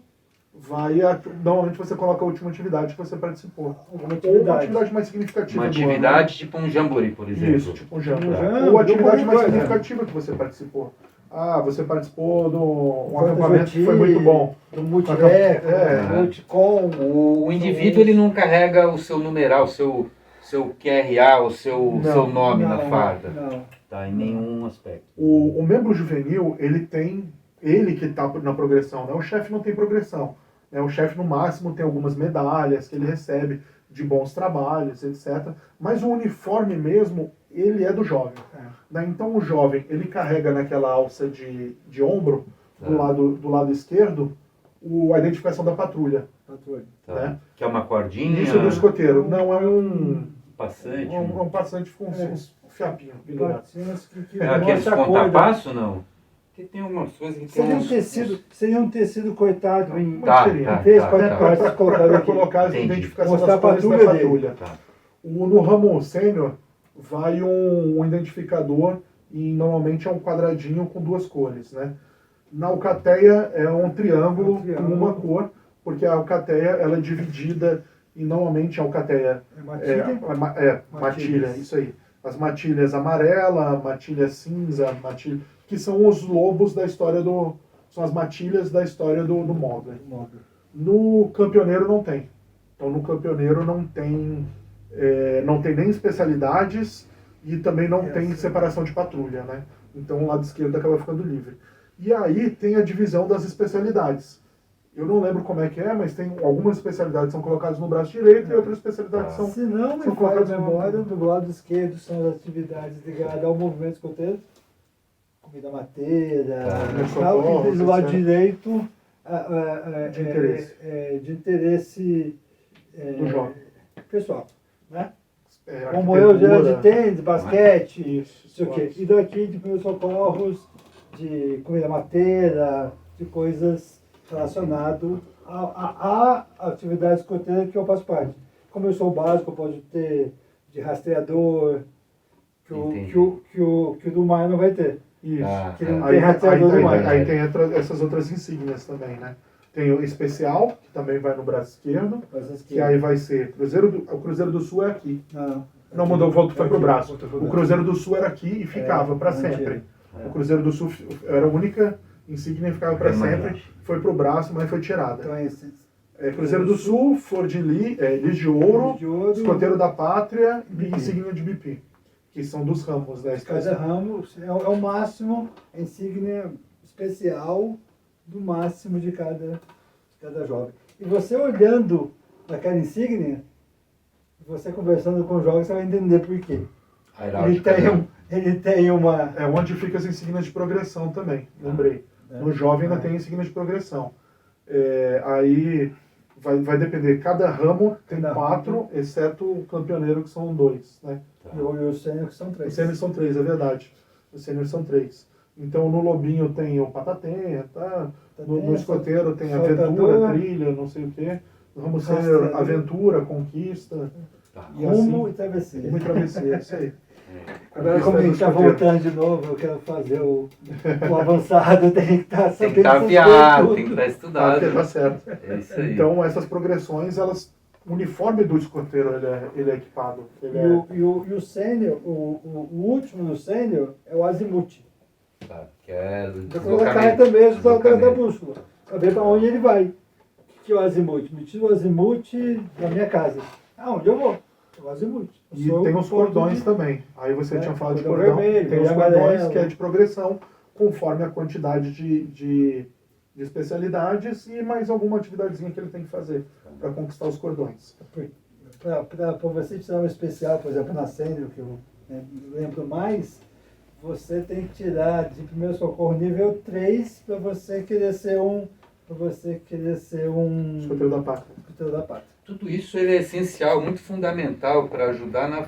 normalmente você coloca a última atividade que você participou. Alguma Ou uma atividade. atividade mais significativa. Uma do ano. atividade tipo um jamboree, por exemplo. Isso, tipo um jambo. Um jambo, Ou a atividade qualquer mais coisa. significativa que você participou. Ah, você participou de um Volta acampamento que foi Joti, muito bom. Do multileco, É. multicom. O indivíduo ele não carrega o seu numeral, o seu QRA, o seu nome na farda. Não. Tá, em nenhum aspecto. O membro juvenil, ele que está na progressão, né? O chefe não tem progressão. Né? O chefe, no máximo, tem algumas medalhas que ele recebe de bons trabalhos, etc. Mas o uniforme mesmo, ele é do jovem. Né? Então o jovem, ele carrega naquela alça de ombro, do lado esquerdo, a identificação da patrulha. Tá. Né? Que é uma cordinha. Isso do escoteiro. Não, é um passante. um passante com uns fiapinhos pendurados. É aqueles contapasso, não? Porque tem algumas coisas que tem Seria um tecido cortado em três, quatro partes para colocar as Entendi. identificações Mostrar das cores da a patrulha patrulha. Tá. No ramo sênior, vai um identificador e normalmente é um quadradinho com duas cores. Né? Na alcateia é um triângulo com uma cor, porque a alcateia ela é dividida e normalmente a alcateia matilha, isso aí. As matilhas amarela, matilha cinza, que são os lobos da história são as matilhas da história do Mogli. No campeoneiro não tem. Então no campeoneiro não tem nem especialidades e também não tem separação de patrulha, né? Então o lado esquerdo acaba ficando livre. E aí tem a divisão das especialidades. Eu não lembro como é que é, mas tem algumas especialidades que são colocadas no braço direito e outras especialidades Se não me falha a memória, do lado esquerdo são as atividades ligadas ao movimento escoteiro, comida mateira, tal, e do lado direito de interesse do jovem. Pessoal, né? Como eu já de tênis, basquete, isso, sei o quê. E daqui de primeiros socorros, de comida mateira, de coisas relacionadas à atividade escoteira que eu faço parte. Como eu sou o básico, eu posso ter de rastreador, que o do Maia não vai ter. Isso. Que não tem rastreador do Maia. Aí tem essas outras insígnias também, né? Tem o especial, que também vai no braço esquerdo, que aí vai ser o Cruzeiro do Sul é aqui. Não mudou, foi pro braço. O Cruzeiro do Sul era aqui e ficava para sempre. O Cruzeiro do Sul era a única insígnia e ficava para sempre. Foi pro braço, mas foi tirada. Então, Cruzeiro do Sul, Flor de Lis de Ouro, Escoteiro da Pátria e insígnia de BP, que são dos ramos, né? Cada ramo é o máximo, a insígnia especial do máximo de cada jovem. E você olhando aquela insígnia, você conversando com o jovem, você vai entender por quê. Ele tem uma... É onde fica as insígnias de progressão também, lembrei. No jovem ainda tem insígnia de progressão. Aí vai depender, cada ramo tem 4, exceto o campeoneiro que são 2, né? E os sênior que são 3. Os sênior são 3, é verdade. Os sênior são 3. Então no lobinho tem o patatenha, tá? No escoteiro tem aventura, trilha, não sei o quê. No ramo sênior, aventura, conquista. Rumo e travessia. Rumo e travessia, isso aí. Agora, como a gente está voltando de novo, eu quero fazer o avançado, tem que estar sabendo. Tem que estar afiado, tem que estar estudado. Tá certo. É isso aí. Então, essas progressões, o uniforme do escoteiro ele é equipado. E o sênior, o último no sênior é o azimuth. Tá, que é a carta mesmo da bússola, saber para onde ele vai. O que é o azimuth? Me tira o azimuth da minha casa. Onde eu vou? O azimuth. E tem os cordões também. Aí você tinha falado de cordão. Vermelho, tem os cordões amarelo, que é de progressão, conforme a quantidade de especialidades e mais alguma atividadezinha que ele tem que fazer para conquistar os cordões. Para você tirar um especial, por exemplo, na sênior, que eu lembro mais, você tem que tirar de primeiro socorro nível 3 para você querer ser um Escoteiro da Pátria. Escoteiro da Pátria. Tudo isso ele é essencial, muito fundamental para ajudar na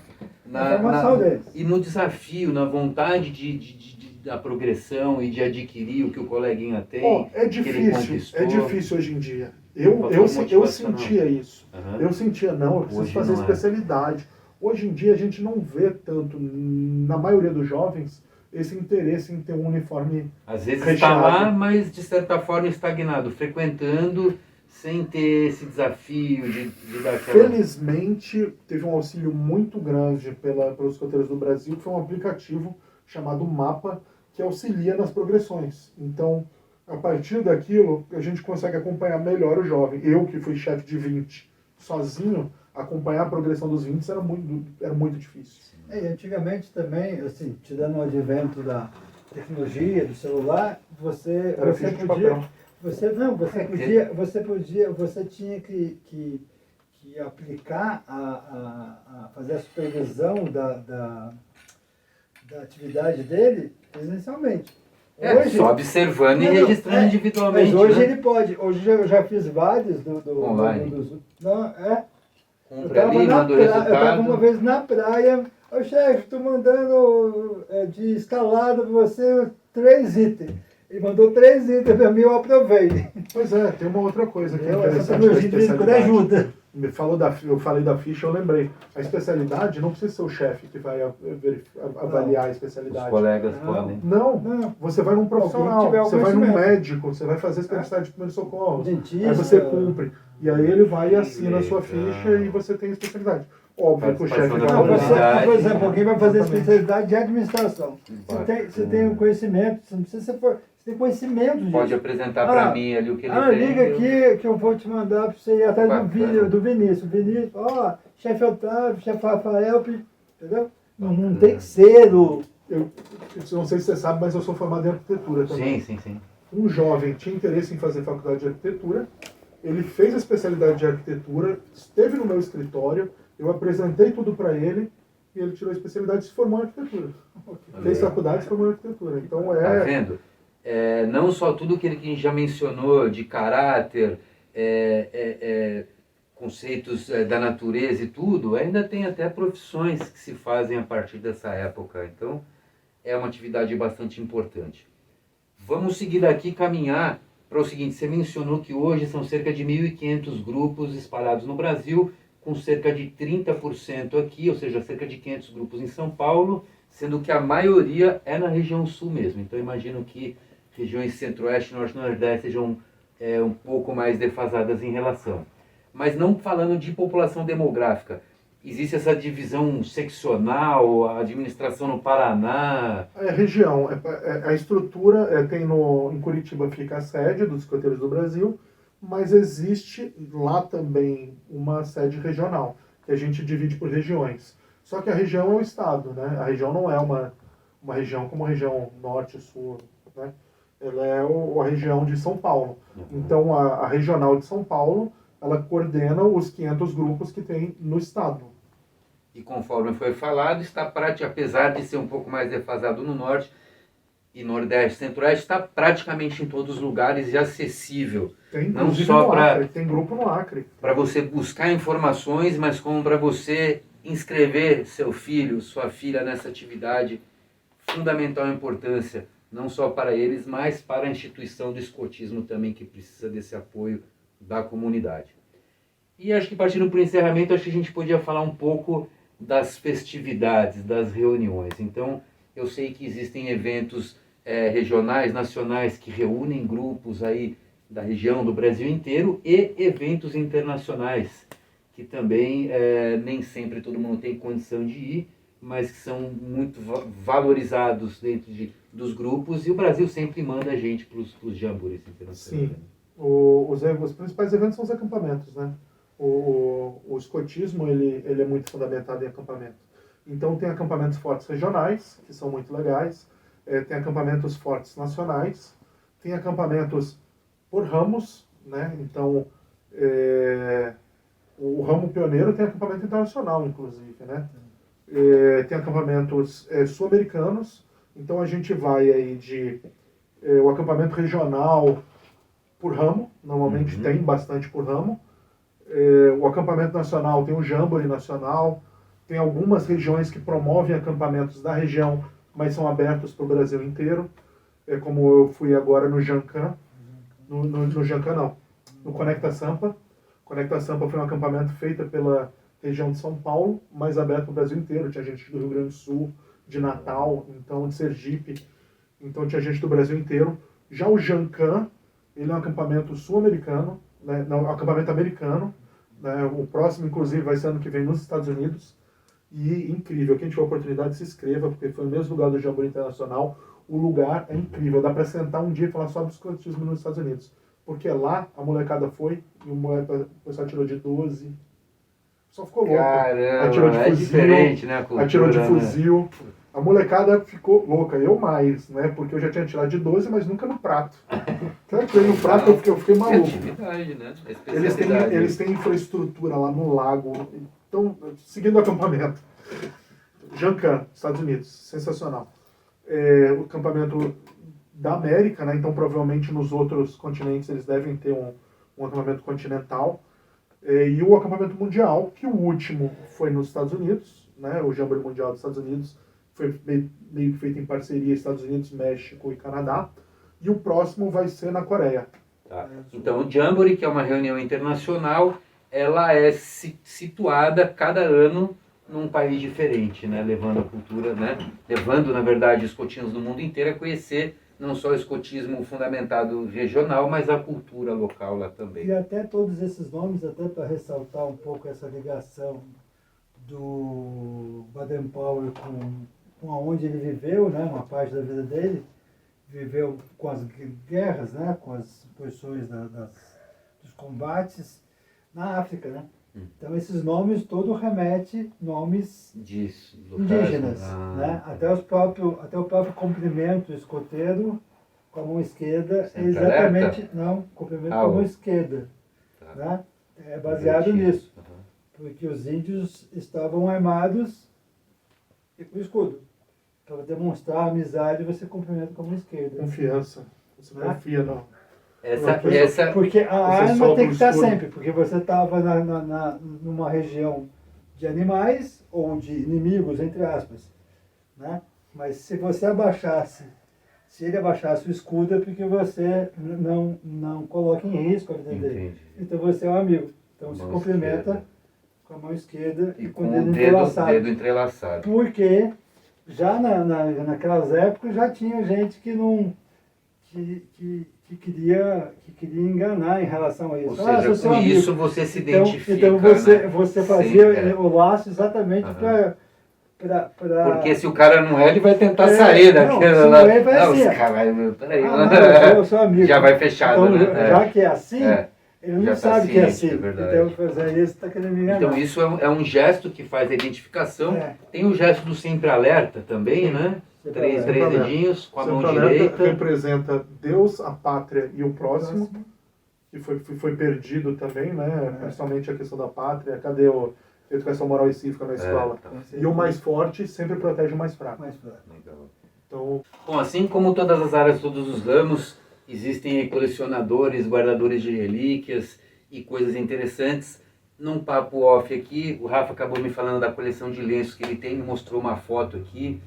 formação deles. E no desafio, na vontade da progressão e de adquirir o que o coleguinha tem. É difícil hoje em dia. Eu sentia isso. Eu sentia, eu preciso fazer especialidade. Hoje em dia a gente não vê tanto, na maioria dos jovens, esse interesse em ter um uniforme às vezes recheado. Está lá, mas de certa forma estagnado, frequentando sem ter esse desafio de dar aquela... Felizmente, teve um auxílio muito grande pelos escoteiros do Brasil, que foi um aplicativo chamado Mapa, que auxilia nas progressões. Então, a partir daquilo, a gente consegue acompanhar melhor o jovem. Eu, que fui chefe de 20, sozinho, acompanhar a progressão dos 20 era muito difícil. E antigamente também, assim, tirando o advento da tecnologia, do celular, você podia... Você tinha que e aplicar, a fazer a supervisão da atividade dele presencialmente. Hoje, só observando e registrando individualmente. Mas hoje né? ele pode. Hoje eu já fiz vários Online. Eu estava uma vez na praia, ô chefe, estou mandando de escalada para você 3 itens. Ele mandou 3 itens para mim, eu aprovei. Pois é, tem uma outra coisa que é Essa interessante da tecnologia de especialidade. ajuda. Eu falei da ficha, eu lembrei. A especialidade não precisa ser o chefe que vai avaliar a Os especialidade. colegas podem. Não, você vai num profissional, tiver o você vai num conhecimento. médico, você vai fazer a especialidade de primeiros socorros. Dentista. Aí você cumpre. E aí ele vai e assina a sua ficha e você tem a especialidade. Óbvio que o chefe vai Participação da avaliar. Por exemplo, alguém vai fazer Exatamente. especialidade de administração. Você tem um conhecimento, você não precisa ser. Você tem conhecimento disso. Pode apresentar para mim ali o que ele tem. Liga aqui que eu vou te mandar para você ir atrás Bacana. do Vinícius. Vinícius, chefe Otávio, chefe Rafael, entendeu? Não tem que ser o. Eu não sei se você sabe, mas eu sou formado em arquitetura também. Sim. Um jovem tinha interesse em fazer faculdade de arquitetura, ele fez a especialidade de arquitetura, esteve no meu escritório, eu apresentei tudo para ele e ele tirou a especialidade e se formou em arquitetura. Fez faculdade e se formou em arquitetura. Então Tá vendo? Não só tudo que ele já mencionou de caráter, conceitos da natureza e tudo, ainda tem até profissões que se fazem a partir dessa época. Então, é uma atividade bastante importante. Vamos seguir daqui, caminhar para o seguinte: você mencionou que hoje são cerca de 1.500 grupos espalhados no Brasil, com cerca de 30% aqui, ou seja, cerca de 500 grupos em São Paulo, sendo que a maioria é na região sul mesmo. Então, imagino que regiões centro-oeste, norte e nordeste sejam um pouco mais defasadas em relação. Mas não falando de população demográfica, existe essa divisão seccional, a administração no Paraná? a região, a estrutura, em Curitiba fica a sede dos escoteiros do Brasil, mas existe lá também uma sede regional, que a gente divide por regiões. Só que a região é o estado, né? A região não é uma região como a região norte e sul, né? Ela é a região de São Paulo. Então, a regional de São Paulo, ela coordena os 500 grupos que tem no estado. E conforme foi falado, apesar de ser um pouco mais defasado no norte e nordeste, centro-oeste, está praticamente em todos os lugares e acessível. Tem, Não inclusive, só no pra- Acre, tem grupo no Acre. Para você buscar informações, mas como para você inscrever seu filho, sua filha nessa atividade, fundamental importância, não só para eles, mas para a instituição do escotismo também, que precisa desse apoio da comunidade. E acho que partindo para o encerramento, acho que a gente podia falar um pouco das festividades, das reuniões. Então, eu sei que existem eventos regionais, nacionais, que reúnem grupos aí da região, do Brasil inteiro, e eventos internacionais, que também nem sempre todo mundo tem condição de ir, mas que são muito valorizados dentro dos grupos, e o Brasil sempre manda a gente para os jamborees internacionais. Sim. Os principais eventos são os acampamentos, né? O escotismo, ele é muito fundamentado em acampamento. Então, tem acampamentos fortes regionais, que são muito legais, tem acampamentos fortes nacionais, tem acampamentos por ramos, né? Então, o ramo pioneiro tem acampamento internacional, inclusive, né? Tem acampamentos sul-americanos, então a gente vai aí o acampamento regional por ramo, normalmente tem bastante por ramo. O acampamento nacional tem o Jamboree Nacional, tem algumas regiões que promovem acampamentos da região, mas são abertos para o Brasil inteiro, como eu fui agora no Jancan, no Jancan não, no Conecta Sampa. Conecta Sampa foi um acampamento feito pela região de São Paulo, mas aberto para o Brasil inteiro. Tinha gente do Rio Grande do Sul, de Natal, então de Sergipe, então tinha gente do Brasil inteiro. Já o Jancan, ele é um acampamento sul-americano, né? Não, um acampamento americano, né? O próximo, inclusive, vai ser ano que vem nos Estados Unidos. E incrível, quem tiver oportunidade se inscreva, porque foi no mesmo lugar do Jamboree Internacional. O lugar é incrível, dá para sentar um dia e falar sobre escotismo nos Estados Unidos. Porque lá a molecada foi e o pessoal tirou de 12. O pessoal ficou louco. Caramba, Atirou de fuzil, diferente, né, a cultura, atirou de né? fuzil, A molecada ficou louca, eu mais, né? Porque eu já tinha tirado de 12, mas nunca no prato. Tanto no prato eu fiquei maluco. Atividade, né? Eles têm infraestrutura lá no lago. Então, seguindo o acampamento. Jancan, Estados Unidos, sensacional. O acampamento da América, né? Então provavelmente nos outros continentes eles devem ter um acampamento continental. E o acampamento mundial, que o último foi nos Estados Unidos, né? O Jamboree Mundial dos Estados Unidos foi meio que feito em parceria Estados Unidos, México e Canadá. E o próximo vai ser na Coreia. Tá. Então o Jamboree, que é uma reunião internacional, ela é situada cada ano num país diferente, né? Levando a cultura, né? Levando, na verdade, os escotistas do mundo inteiro a conhecer não só o escotismo fundamentado regional, mas a cultura local lá também. E até todos esses nomes, até para ressaltar um pouco essa ligação do Baden-Powell com aonde ele viveu, né? Uma parte da vida dele, viveu com as guerras, né? Com as posições dos combates na África, né? Então esses nomes todos remetem nomes disso, indígenas, né? Até o próprio cumprimento escoteiro com a mão esquerda é exatamente cumprimento com a mão esquerda, tá. Né? É baseado nisso, porque os índios estavam armados e com escudo. Para demonstrar amizade, você cumprimenta com a mão esquerda. Confiança. Você confia, não. Porque a arma tem que estar sempre, porque você estava numa região de animais ou de inimigos, entre aspas, né? Mas se ele abaixasse o escudo é porque você não coloca em risco a vida dele. Então você é um amigo. Então se cumprimenta com a mão esquerda e com o dedo entrelaçado. Porque já naquelas épocas já tinha gente que não... Que queria enganar em relação a isso. Ou seja, com isso você se identifica. Então você fazia o laço exatamente para... Porque se o cara não é, ele vai tentar sair daquela lá. Não, vai assim. Peraí. Eu sou amigo. Já vai fechado, então, né? Já que é assim, ele não sabe que é assim. Então fazer isso está querendo me enganar. Então isso é um gesto que faz a identificação. Tem o gesto do sempre alerta também, né? Três dedinhos com a mão direita. Representa Deus, a pátria e o próximo, que foi perdido também, né? Principalmente a questão da pátria. Cadê a educação moral e cívica na escola? E o mais forte sempre protege o mais fraco. Legal. Então, bom, assim como todas as áreas, todos os ramos, existem colecionadores, guardadores de relíquias e coisas interessantes. Num papo off aqui, o Rafa acabou me falando da coleção de lenços que ele tem, me mostrou uma foto aqui.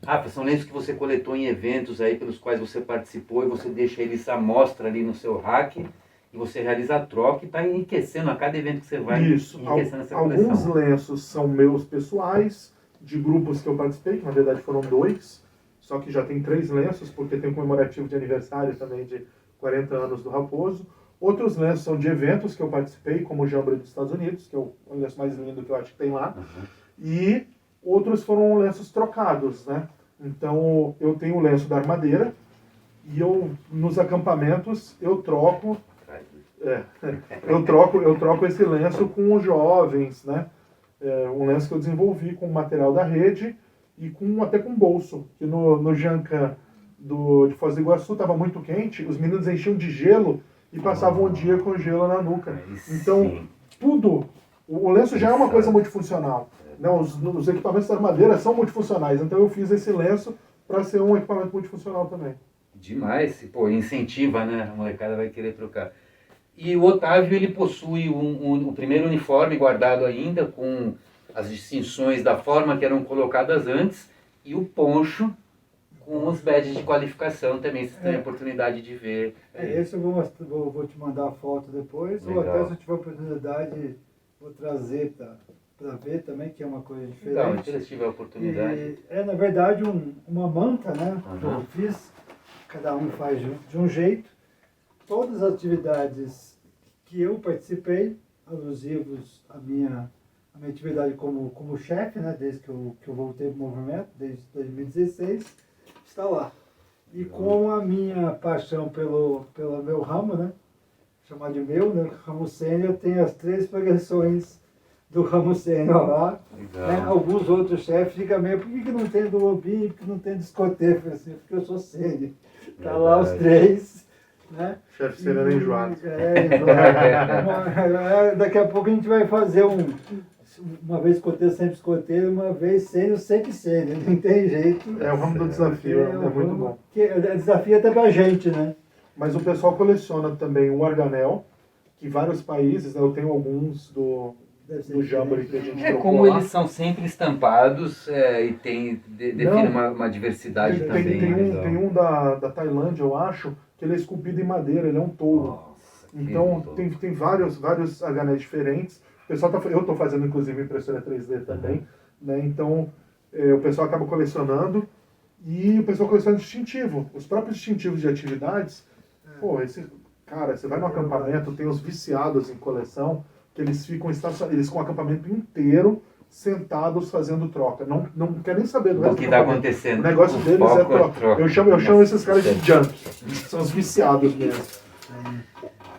Rafa, são lenços que você coletou em eventos aí pelos quais você participou e você deixa eles à mostra ali no seu rack e você realiza a troca e está enriquecendo a cada evento que você vai. Isso, enriquecendo essa coleção. Alguns lenços são meus pessoais, de grupos que eu participei, que na verdade foram 2, só que já tem 3 lenços, porque tem um comemorativo de aniversário também de 40 anos do Raposo. Outros lenços são de eventos que eu participei, como o Jamboree dos Estados Unidos, que é o lenço mais lindo que eu acho que tem lá. E outros foram lenços trocados, né? Então, eu tenho o lenço da armadeira e nos acampamentos, eu troco esse lenço com os jovens, né? Um lenço que eu desenvolvi com o material da rede e até com bolso, que no Jancan de Foz do Iguaçu estava muito quente, os meninos enchiam de gelo e passavam um dia com gelo na nuca. Então, o lenço já é uma coisa multifuncional. Não, os equipamentos da armadeira são multifuncionais, então eu fiz esse lenço para ser um equipamento multifuncional também. Demais, pô, incentiva, né? A molecada vai querer trocar. E o Otávio, ele possui o primeiro uniforme guardado ainda, com as distinções da forma que eram colocadas antes, e o poncho com os badges de qualificação também, você tem a oportunidade de ver. Esse eu vou te mandar a foto depois, legal. Ou até se eu tiver oportunidade, vou trazer para ver também, que é uma coisa diferente. Legal, se eles tiverem a oportunidade. Na verdade, uma manta, né? Que eu fiz, cada um faz de um jeito. Todas as atividades que eu participei, alusivos à minha atividade como chefe, né? Desde que eu voltei para o movimento, desde 2016, está lá. E com a minha paixão pelo meu ramo, né? Chamado de meu, né? Ramo sênior, tem as 3 progressões do ramo sênior lá. Legal. Né? Alguns outros chefes ficam meio, por que não tem do Lobinho, por que não tem do Escoteiro? Eu falei assim, porque eu sou sênior. Tá lá os três. Né? Chefe sênior enjoado. Enjoado. Daqui a pouco a gente vai fazer uma vez escoteiro, sempre escoteiro, uma vez sênior, sempre sênior. Não tem jeito. É o ramo do desafio, é muito bom. É desafio até pra gente, né? Mas o pessoal coleciona também o arganel, que vários países, né, eu tenho alguns do Jamboree que a gente trocou Como lá. eles são sempre estampados e define uma diversidade também. Tem um da Tailândia, eu acho, que ele é esculpido em madeira, ele é um touro. Nossa, Então tem vários arganéis diferentes. O pessoal eu estou fazendo inclusive impressora 3D também, né? Então o pessoal acaba colecionando e o pessoal coleciona distintivo. Os próprios distintivos de atividades, pô, cara, você vai no acampamento, tem os viciados em coleção, que eles ficam eles com o acampamento inteiro sentados fazendo troca. Não quer nem saber do resto o que do está acampamento. acontecendo. O negócio deles é troca. Eu chamo esses caras de junk. São os viciados mesmo.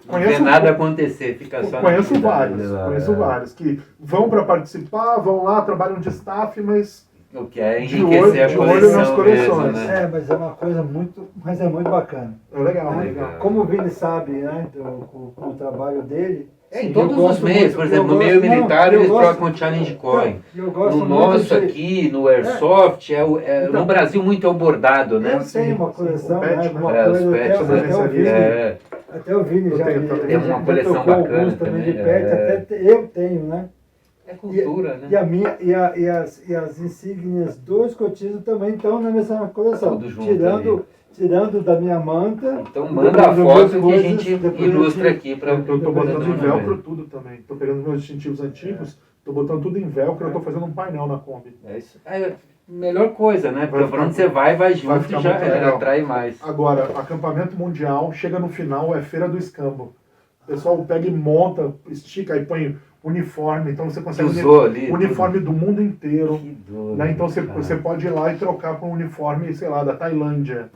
Não vê nada acontecer, fica só Conheço vários que vão para participar, vão lá, trabalham de staff, mas o que é enriquecer a coleção mesmo, né? É, mas é uma coisa muito bacana. É legal, né? legal. Como o Vini sabe, né, com o trabalho dele. Em todos os meios, por exemplo, no meio militar eles trocam challenge coin. No nosso aqui, no Airsoft, no Brasil muito é o bordado, né? Eu tenho uma coleção, pet, né? Uma né? coisa, até o Vini já tem uma coleção bacana também de pet, até eu tenho, né? É cultura, né? E a minha e as insígnias do escotismo também estão na mesma coleção. Tudo junto Tirando da minha manta. Então manda a foto que a gente ilustra aqui para eu tô botando em velcro tudo também. Tô pegando meus distintivos antigos, tô botando tudo em velcro, eu tô fazendo um painel na Kombi. É isso. Melhor coisa, né? Porque pra onde você vai junto e já atrai mais. Agora, acampamento mundial, chega no final, é feira do escambo. O pessoal pega e monta, estica e põe uniforme, então você consegue uniforme do mundo inteiro. Que doido, né? Então você pode ir lá e trocar com um uniforme, sei lá, da Tailândia.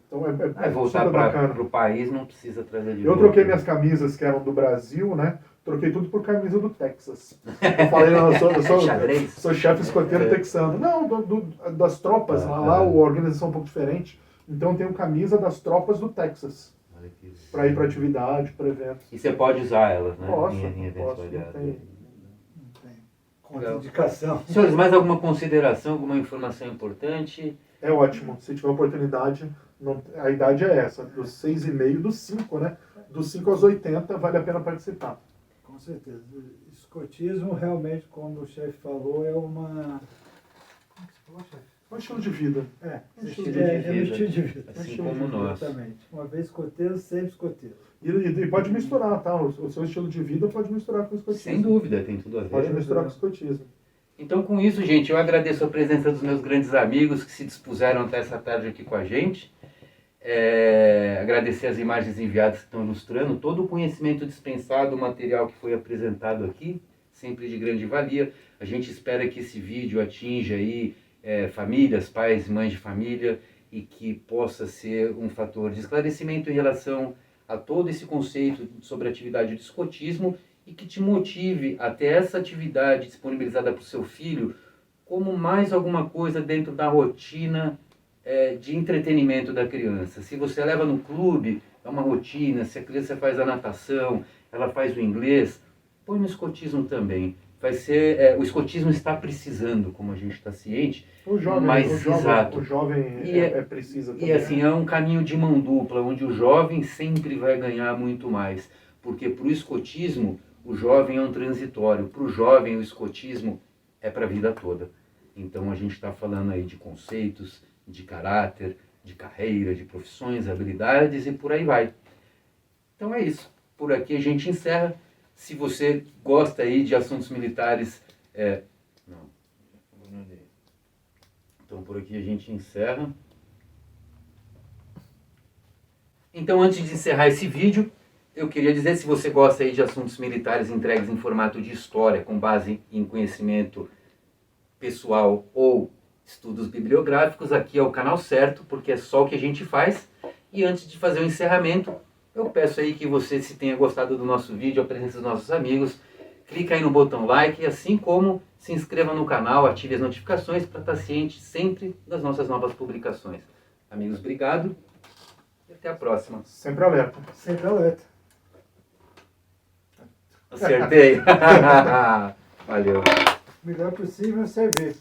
Então voltar para o país não precisa trazer de Eu troquei minhas camisas que eram do Brasil, né? Troquei tudo por camisa do Texas. Eu falei, não, eu sou chefe escoteiro texano. Não, das tropas, lá a organização é um pouco diferente. Então eu tenho camisa das tropas do Texas. Para ir para atividade, para eventos. E você pode usar elas, né? Posso, não tem contraindicação. Senhores, mais alguma consideração, alguma informação importante? É ótimo. Se tiver oportunidade, a idade é essa, dos 6,5, dos 5, né? Dos 5 aos 80, vale a pena participar. Com certeza. O escotismo, realmente, como o chefe falou, é uma... Como que você falou, chefe? É um estilo de vida. É um estilo de vida. Assim como nós. Exatamente. Uma vez escoteiro, sempre escoteiro. E pode misturar, tá? O seu estilo de vida pode misturar com o escotismo. Sem dúvida, tem tudo a ver. Pode misturar com o escotismo. Então, com isso, gente, eu agradeço a presença dos meus grandes amigos que se dispuseram até essa tarde aqui com a gente. Agradecer as imagens enviadas que estão ilustrando todo o conhecimento dispensado, o material que foi apresentado aqui, sempre de grande valia. A gente espera que esse vídeo atinja aí famílias, pais e mães de família e que possa ser um fator de esclarecimento em relação a todo esse conceito sobre a atividade de escotismo e que te motive a ter essa atividade disponibilizada para o seu filho como mais alguma coisa dentro da rotina de entretenimento da criança. Se você leva no clube, é uma rotina. Se a criança faz a natação, ela faz o inglês, põe no escotismo também. Vai ser, o escotismo está precisando, como a gente está ciente, o jovem precisa também. E assim, é um caminho de mão dupla, onde o jovem sempre vai ganhar muito mais. Porque para o escotismo, o jovem é um transitório. Para o jovem, o escotismo é para a vida toda. Então a gente está falando aí de conceitos, de caráter, de carreira, de profissões, habilidades e por aí vai. Então é isso. Por aqui a gente encerra. Se você gosta aí de assuntos militares... Então por aqui a gente encerra. Então antes de encerrar esse vídeo, eu queria dizer, se você gosta aí de assuntos militares entregues em formato de história, com base em conhecimento pessoal ou estudos bibliográficos, aqui é o canal certo, porque é só o que a gente faz. E antes de fazer o encerramento, eu peço aí que você, se tenha gostado do nosso vídeo, a presença dos nossos amigos, clica aí no botão like, assim como se inscreva no canal, ative as notificações para estar ciente sempre das nossas novas publicações. Amigos, obrigado e até a próxima. Sempre alerta. Sempre alerta. Acertei. Valeu. Melhor possível servir.